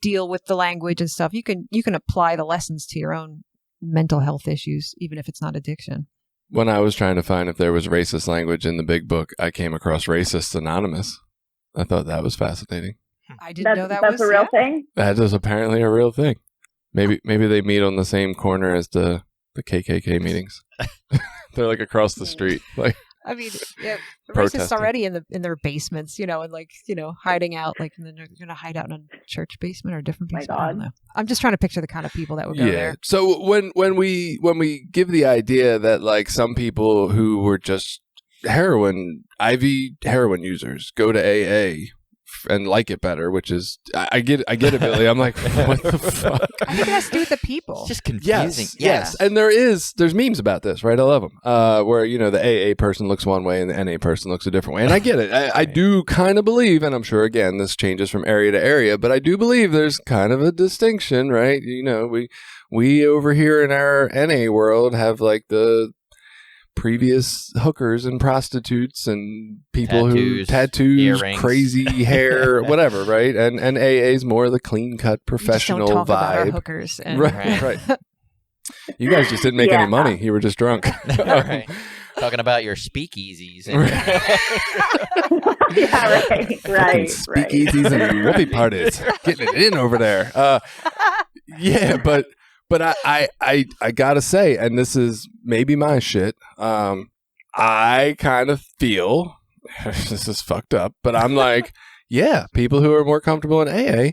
deal with the language and stuff, you can apply the lessons to your own mental health issues, even if it's not addiction. When I was trying to find if there was racist language in the big book, I came across Racist Anonymous. I thought that was fascinating. I didn't know that's was a real thing. That is apparently a real thing. Maybe they meet on the same corner as the KKK meetings. They're like across the street. Like I mean, yeah, the racists Protesting. already in their basements, and hiding out, like, and then they're going to hide out in a church basement or a different My basement. I don't God. know. I'm just trying to picture the kind of people that would go there. So when we give the idea that like some people who were just IV heroin users go to AA and like it better, which is I get it, Billy. I'm like, what the fuck? I think it has to do with the people. It's just confusing. Yes, and there's memes about this, right? I love them. Where the AA person looks one way and the NA person looks a different way, and I get it. I do kind of believe, and I'm sure again this changes from area to area, but I do believe there's kind of a distinction, right? We over here in our NA world have like the previous hookers and prostitutes and people who tattoos, earrings. crazy hair, whatever, right? And AA's more the clean cut professional we just don't talk about our vibe. hookers. And Right. You guys just didn't make any money. You were just drunk. Right. Talking about your speakeasies. And Yeah, right. Speakeasies and whoopee parties. Getting it in over there. Yeah, but I gotta say, and this is maybe my shit, I kind of feel, this is fucked up, but I'm like, yeah, people who are more comfortable in AA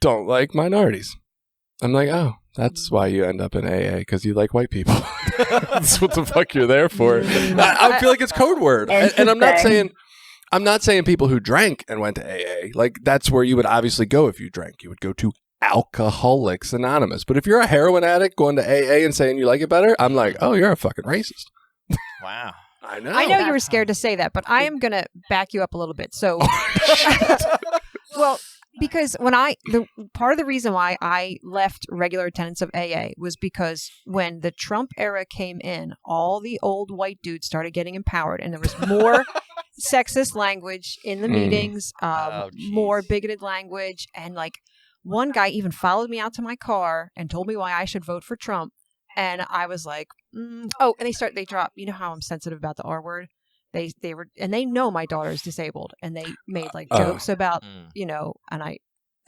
don't like minorities. I'm like, oh, that's why you end up in AA, because you like white people. That's what the fuck you're there for. I feel like it's code word. And I'm not saying people who drank and went to AA, like that's where you would obviously go if you drank. You would go to Alcoholics Anonymous. But if you're a heroin addict going to AA and saying you like it better, I'm like, oh, you're a fucking racist. wow. I know. I know you were scared to say that, but I am going to back you up a little bit. So, well, because part of the reason why I left regular attendance of AA was because when the Trump era came in, all the old white dudes started getting empowered, and there was more sexist language in the meetings, more bigoted language, and like one guy even followed me out to my car and told me why I should vote for Trump. And I was like, and they drop, you know how I'm sensitive about the R word? They know my daughter's disabled, and they made like jokes about,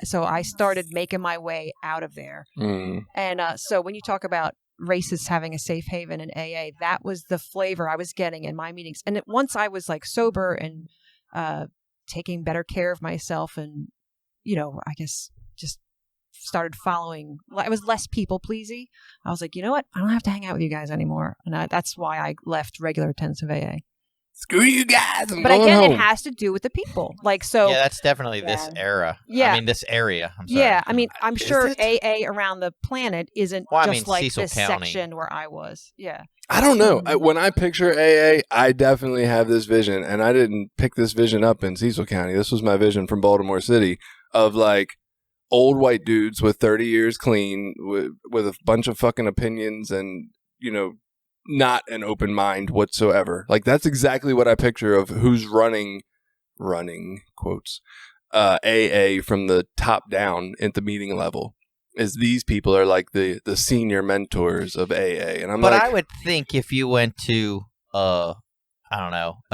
so I started making my way out of there. And so when you talk about racists having a safe haven in AA, that was the flavor I was getting in my meetings. And once I was like sober and taking better care of myself and, I guess just started following, I was less people pleasy. I was like, you know what? I don't have to hang out with you guys anymore. And that's why I left regular attendance of AA. Screw you guys. But again, it has to do with the people. Like, so. Yeah, that's definitely this era. Yeah. I mean, this area. I'm sorry. Yeah. I mean, I'm sure AA around the planet isn't just like Cecil this County. section where I was. Yeah. I don't know. When I picture AA, I definitely have this vision, and I didn't pick this vision up in Cecil County. This was my vision from Baltimore City of like old white dudes with 30 years clean with a bunch of fucking opinions and, not an open mind whatsoever. Like that's exactly what I picture of who's running quotes, AA from the top down at the meeting level. Is these people are like the senior mentors of AA. And But I would think if you went to a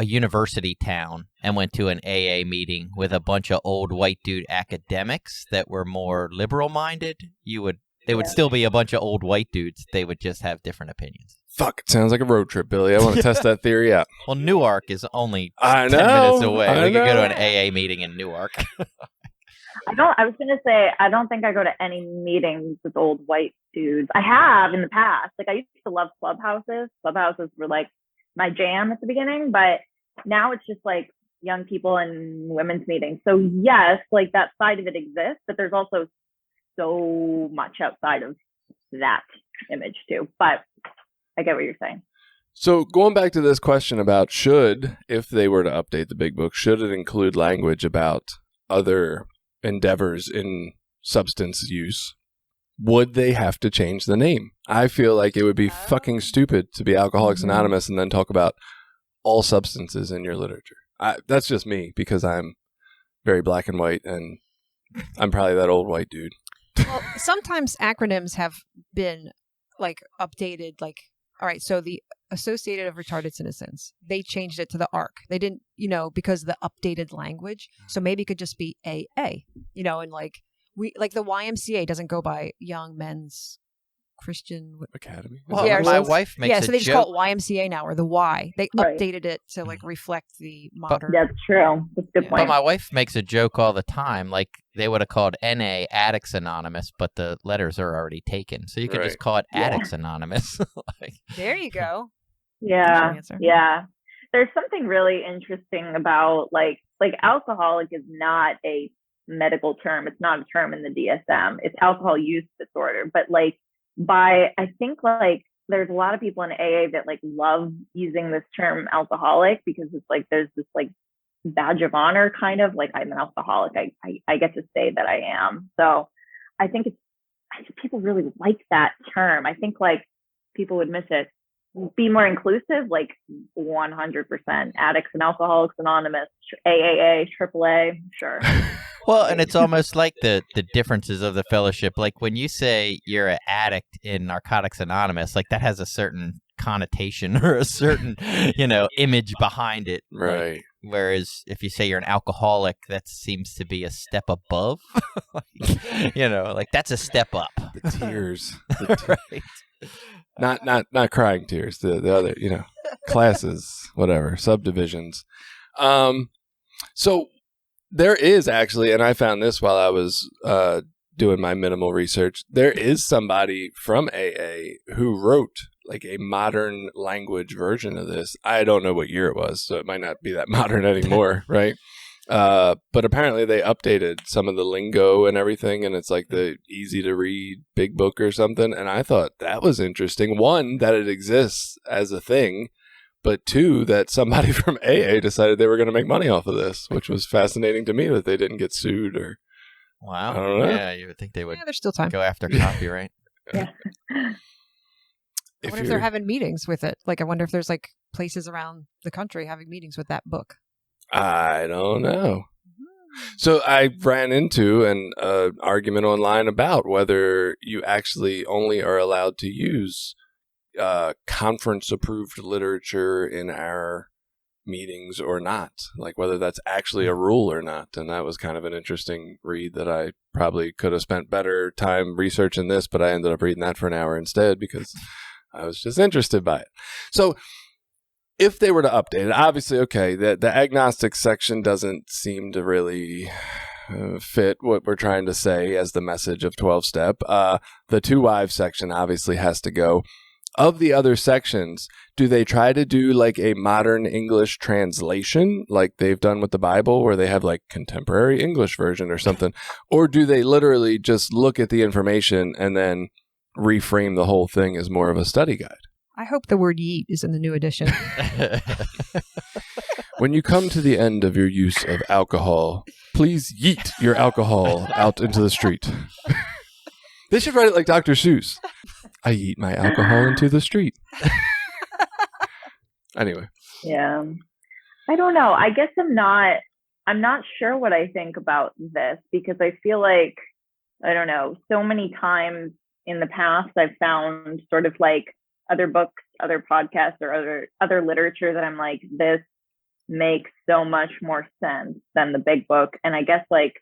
university town and went to an AA meeting with a bunch of old white dude academics that were more liberal minded, they would still be a bunch of old white dudes. They would just have different opinions. Fuck, it sounds like a road trip, Billy. I want to test that theory out. Well, Newark is only 10 know, minutes away. I We could go to an know. AA meeting in Newark. I was gonna say I don't think I go to any meetings with old white dudes. I have in the past. Like I used to love clubhouses. Clubhouses were like my jam at the beginning, but now it's just like young people and women's meetings. So yes, like that side of it exists, but there's also so much outside of that image too. But I get what you're saying. So going back to this question about if they were to update the big book, should it include language about other endeavors in substance use? Would they have to change the name? I feel like it would be fucking stupid to be Alcoholics Anonymous and then talk about all substances in your literature. That's just me because I'm very black and white and I'm probably that old white dude. Well, sometimes acronyms have been like updated, like, all right, so the Associated of Retarded Citizens, they changed it to the ARC. They didn't, because of the updated language. So maybe it could just be AA, and like the YMCA doesn't go by Young Men's Christian. Academy. Well, Yeah, my so- wife makes Yeah, a so they just joke. call it YMCA now, or the Y. They Right. updated it to like reflect the modern. That's true. That's a good Yeah. But point. my wife makes a joke all the time, like they would have called NA Addicts Anonymous, but the letters are already taken, so you could just Right. call it Yeah. Addicts Anonymous. Like, There you go. Yeah, Good answer. yeah. There's something really interesting about like alcoholic is not a medical term. It's not a term in the DSM. It's alcohol use disorder. But like I think like there's a lot of people in AA that like love using this term alcoholic because it's like there's this like badge of honor kind of like I'm an alcoholic. I get to say that I am. So I think people really like that term. I think like people would miss it. Be more inclusive, like 100%. Addicts and Alcoholics Anonymous, AAA, AAA, sure. well, and it's almost like the differences of the fellowship. Like when you say you're an addict in Narcotics Anonymous, like that has a certain connotation or a certain, image behind it. Like, Right. whereas if you say you're an alcoholic, that seems to be a step above. Like that's a step up. The tears. Right. Not crying tears. The other, classes, whatever, subdivisions. So there is actually, and I found this while I was doing my minimal research, there is somebody from AA who wrote like a modern language version of this. I don't know what year it was, so it might not be that modern anymore, right? But apparently they updated some of the lingo and everything, and it's like the easy to read big book or something. And I thought that was interesting. One, that it exists as a thing, but two, that somebody from AA decided they were going to make money off of this, which was fascinating to me that they didn't get sued or. Wow. I don't know. Yeah, you would think they would Yeah, there's still time. go after copyright. Yeah. I wonder if they're having meetings with it. Like, I wonder if there's like places around the country having meetings with that book. I don't know. So I ran into an argument online about whether you actually only are allowed to use conference-approved literature in our meetings or not, like whether that's actually a rule or not. And that was kind of an interesting read that I probably could have spent better time researching this, but I ended up reading that for an hour instead because I was just interested by it. So if they were to update it, obviously, okay, the agnostic section doesn't seem to really fit what we're trying to say as the message of 12-step. The two wives section obviously has to go. Of the other sections, do they try to do like a modern English translation like they've done with the Bible where they have like contemporary English version or something? Or do they literally just look at the information and then reframe the whole thing as more of a study guide? I hope the word yeet is in the new edition. When you come to the end of your use of alcohol, please yeet your alcohol out into the street. They should write it like Dr. Seuss. I yeet my alcohol into the street. Anyway. Yeah. I don't know. I guess I'm not sure what I think about this because I feel like, I don't know, so many times in the past I've found sort of like other books, other podcasts, or other literature that I'm like, this makes so much more sense than the big book. And I guess like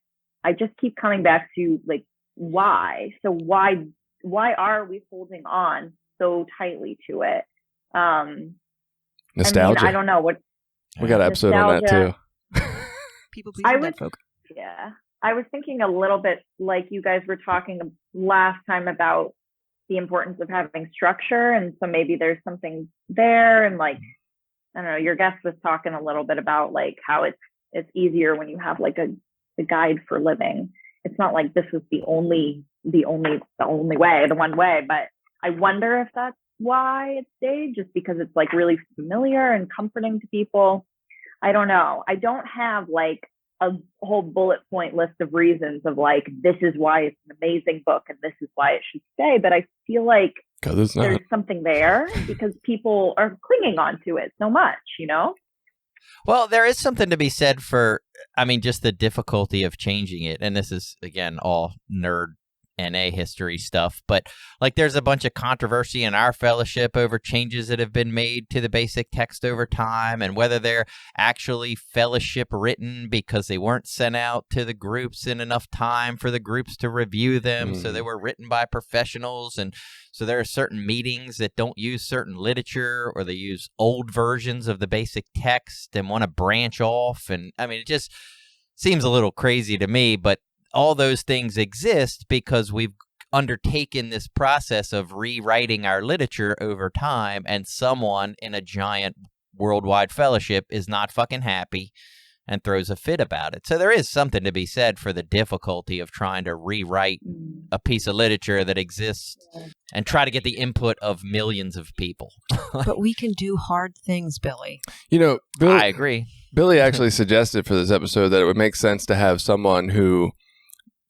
I just keep coming back to like why? So why are we holding on so tightly to it? Nostalgia. I mean, I don't know what We got an episode on that too. People I pleasing was- dead folk. Yeah. I was thinking a little bit like you guys were talking last time about the importance of having structure. And so maybe there's something there. And like, I don't know, your guest was talking a little bit about like how it's easier when you have like a guide for living. It's not like this was the only way, the one way, but I wonder if that's why it stayed, just because it's like really familiar and comforting to people. I don't know. I don't have like a whole bullet point list of reasons of like, this is why it's an amazing book and this is why it should stay. But I feel like It's not. there's something there because people are clinging onto it so much, you know? Well, there is something to be said for, I mean, just the difficulty of changing it. And this is, again, all nerd NA history stuff, but like there's a bunch of controversy in our fellowship over changes that have been made to the basic text over time and whether they're actually fellowship written because they weren't sent out to the groups in enough time for the groups to review them. So they were written by professionals. And so there are certain meetings that don't use certain literature or they use old versions of the basic text and want to branch off. And I mean, it just seems a little crazy to me, but all those things exist because we've undertaken this process of rewriting our literature over time, and someone in a giant worldwide fellowship is not fucking happy and throws a fit about it. So there is something to be said for the difficulty of trying to rewrite a piece of literature that exists and try to get the input of millions of people. But we can do hard things, Billy. You know, I agree. Billy actually suggested for this episode that it would make sense to have someone who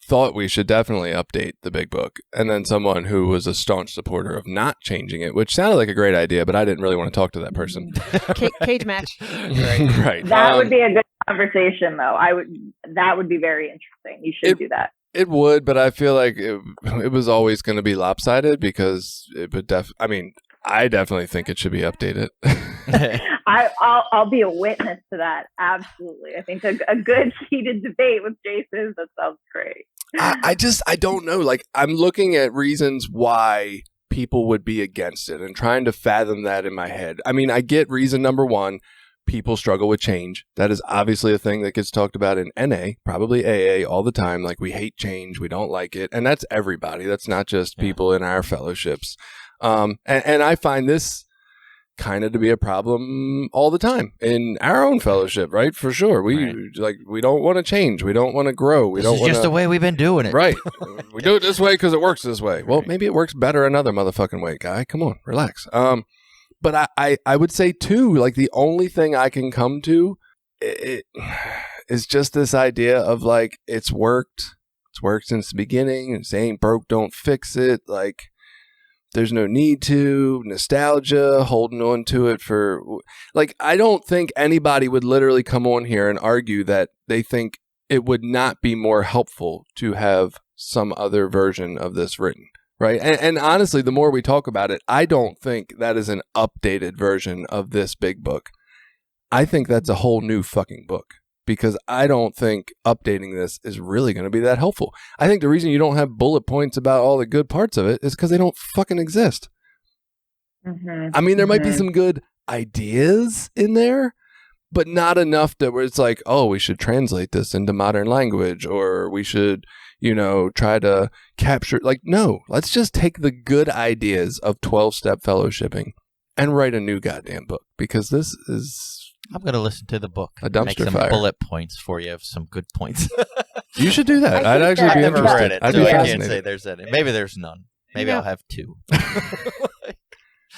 thought we should definitely update the big book, and then someone who was a staunch supporter of not changing it, which sounded like a great idea, but I didn't really want to talk to that person. Cage match. Right. That would be a good conversation, though. That would be very interesting. You should do that. It would, but I feel like it was always going to be lopsided because it would I definitely think it should be updated. I'll be a witness to that. Absolutely. I think a good heated debate with Jason, that sounds great. I don't know. Like, I'm looking at reasons why people would be against it and trying to fathom that in my head. I mean, I get reason number one. People struggle with change. That is obviously a thing that gets talked about in NA, probably AA all the time. Like, we hate change. We don't like it. And that's everybody. That's not just people in our fellowships. And I find this kind of to be a problem all the time in our own fellowship, right? For sure. We don't want to change. We don't want to grow. This is just the way we've been doing it. Right. We do it this way because it works this way. Well, maybe it works better another motherfucking way, guy. Come on, relax. But I would say too, like the only thing I can come to is just this idea of like, it's worked since the beginning. It's ain't broke, don't fix it. Like, there's no need to, nostalgia, holding on to it for, like, I don't think anybody would literally come on here and argue that they think it would not be more helpful to have some other version of this written, right? And honestly, the more we talk about it, I don't think that is an updated version of this big book. I think that's a whole new fucking book. Because I don't think updating this is really going to be that helpful. I think the reason you don't have bullet points about all the good parts of it is because they don't fucking exist. Mm-hmm. I mean, there might be some good ideas in there, but not enough that where it's like, oh, we should translate this into modern language, or we should, try to capture. Like, no, let's just take the good ideas of 12-step fellowshipping and write a new goddamn book, because this is... I'm going to listen to the book. A dumpster make some fire. Bullet points for you of some good points. You should do that. I'd actually be I've never interested. read it, I'd so be I can't fascinated. say there's any. Maybe there's none. Maybe I'll have two.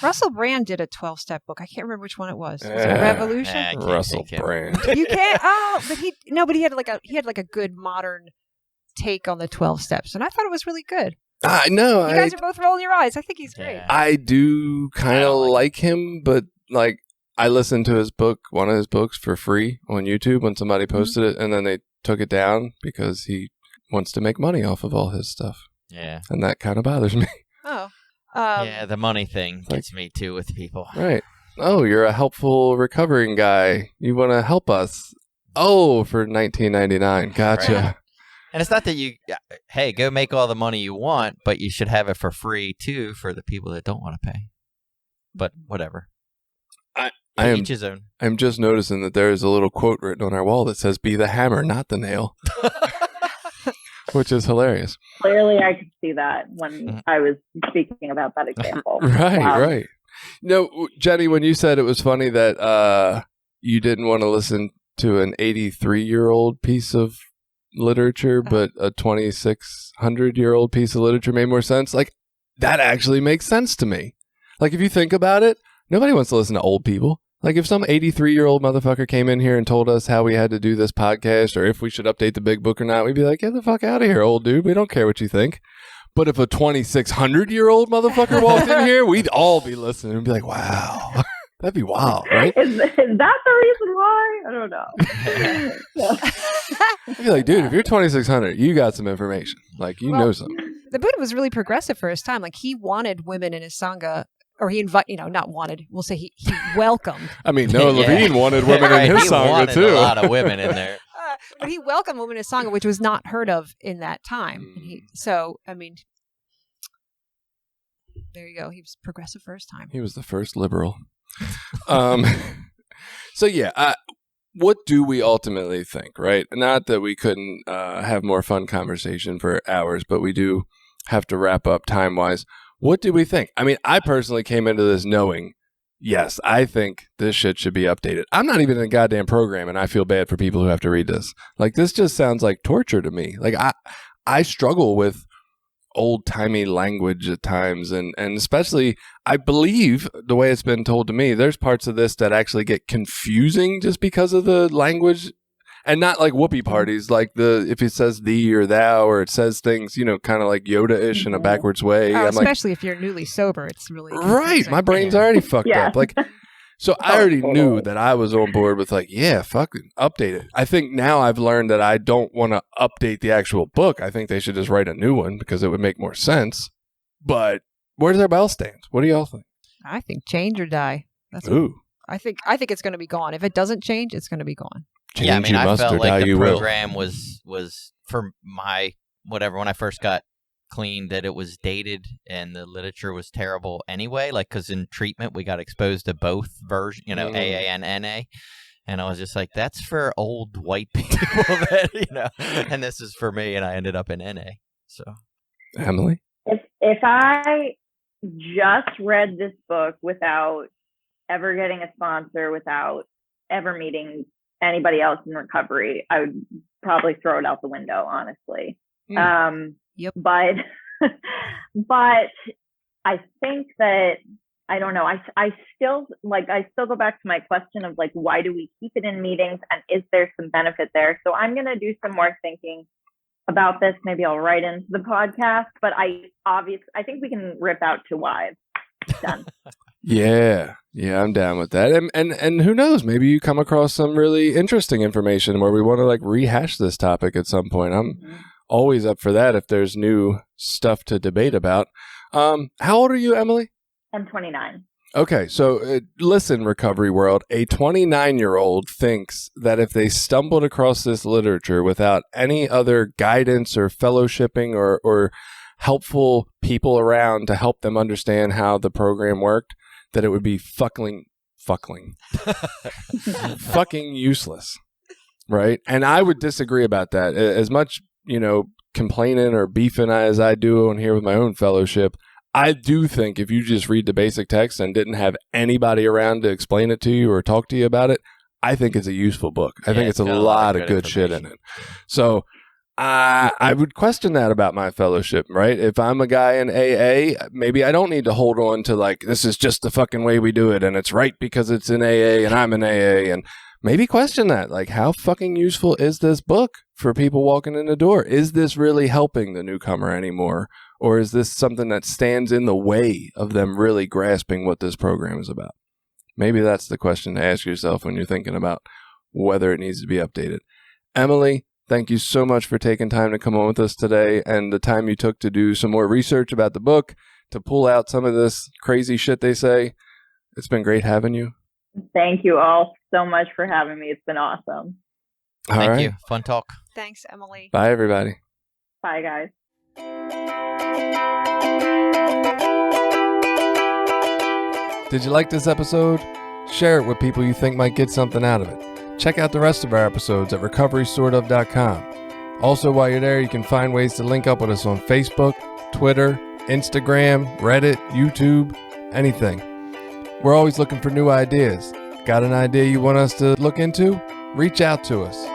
Russell Brand did a 12-step book. I can't remember which one it was. Was it Revolution? Russell Brand. You can't. Oh, but he had like a good modern take on the 12 steps, and I thought it was really good. I know. You guys are both rolling your eyes. I think he's great. I do kind of like him, but like I listened to his book, one of his books, for free on YouTube when somebody posted it, and then they took it down because he wants to make money off of all his stuff. Yeah. And that kind of bothers me. Oh. Yeah, the money thing gets me too with people. Right. Oh, you're a helpful recovering guy. You want to help us. Oh, for $19.99. Gotcha. Right. And it's not that hey, go make all the money you want, but you should have it for free too for the people that don't want to pay. But whatever. Each his own. I'm just noticing that there is a little quote written on our wall that says, "Be the hammer, not the nail," which is hilarious. Clearly, I could see that when I was speaking about that example. Right, Wow. right. No, Jenny, when you said it was funny that you didn't want to listen to an 83-year-old piece of literature, but a 2,600-year-old piece of literature made more sense. Like, that actually makes sense to me. Like, if you think about it, nobody wants to listen to old people. Like, if some 83-year-old motherfucker came in here and told us how we had to do this podcast or if we should update the big book or not, we'd be like, get the fuck out of here, old dude. We don't care what you think. But if a 2,600-year-old motherfucker walked in here, we'd all be listening and be like, wow. That'd be wild, right? Is that the reason why? I don't know. I'd be like, dude, if you're 2,600, you got some information. Like, you know something. the Buddha was really progressive for his time. Like he wanted women in his Sangha, or he not wanted, we'll say he welcomed. I mean, Noah Yeah. Levine wanted women Right, in his he Sangha wanted too. a lot of women in there. But he welcomed women in his Sangha, which was not heard of in that time. And so, I mean, there you go. He was progressive for his time. He was the first liberal. So yeah, what do we ultimately think, right? Not that we couldn't have more fun conversation for hours, but we do have to wrap up time-wise. What do we think? I mean, I personally came into this knowing, yes, I think this shit should be updated. I'm not even in a goddamn program, and I feel bad for people who have to read this. Like, this just sounds like torture to me. Like, I struggle with old-timey language at times, and especially, I believe, the way it's been told to me, there's parts of this that actually get confusing just because of the language, and not like whoopee parties, like if it says thee or thou, or it says things, kind of like Yoda-ish in a backwards way. Oh, I'm especially if you're newly sober, it's really right, confusing. my brain's already fucked Yeah. up. Like, so I already knew that I was on board with like, yeah, fucking update it. I think now I've learned that I don't want to update the actual book. I think they should just write a new one because it would make more sense. But where does everybody else stand? What do y'all think? I think change or die. That's what, Ooh, I think it's going to be gone. If it doesn't change, it's going to be gone. change Yeah, I mean, you I must or felt die like the you will. program was for my whatever when I first got clean, that it was dated and the literature was terrible anyway. Like, because in treatment we got exposed to both versions, AA and NA, and I was just like, that's for old white people, that, and this is for me, and I ended up in NA. So, Emily? If I just read this book without ever getting a sponsor, without ever meeting anybody else in recovery, I would probably throw it out the window, honestly. Yep. But I think that, I don't know, I still go back to my question of like, why do we keep it in meetings, and is there some benefit there? So I'm going to do some more thinking about this. Maybe I'll write into the podcast, but I think we can rip out 2 wives. Done. Yeah, I'm down with that. And who knows, maybe you come across some really interesting information where we want to like rehash this topic at some point. I'm always up for that if there's new stuff to debate about. How old are you, Emily? I'm 29. Okay, so listen, recovery world, a 29-year-old thinks that if they stumbled across this literature without any other guidance or fellowshipping or helpful people around to help them understand how the program worked, that it would be fucking useless, right? And I would disagree about that. As much, complaining or beefing as I do on here with my own fellowship, I do think if you just read the basic text and didn't have anybody around to explain it to you or talk to you about it, I think it's a useful book. I think it's a lot of good shit in it. So I would question that about my fellowship, right? If I'm a guy in AA, maybe I don't need to hold on to like, this is just the fucking way we do it, and it's right because it's in AA and I'm in AA, and maybe question that. Like, how fucking useful is this book for people walking in the door? Is this really helping the newcomer anymore? Or is this something that stands in the way of them really grasping what this program is about? Maybe that's the question to ask yourself when you're thinking about whether it needs to be updated. Emily, thank you so much for taking time to come on with us today, and the time you took to do some more research about the book, to pull out some of this crazy shit they say. It's been great having you. Thank you all so much for having me. It's been awesome. Thank you. Fun talk. Thanks, Emily. Bye, everybody. Bye, guys. Did you like this episode? Share it with people you think might get something out of it. Check out the rest of our episodes at recoverysortof.com. Also, while you're there, you can find ways to link up with us on Facebook, Twitter, Instagram, Reddit, YouTube, anything. We're always looking for new ideas. Got an idea you want us to look into? Reach out to us.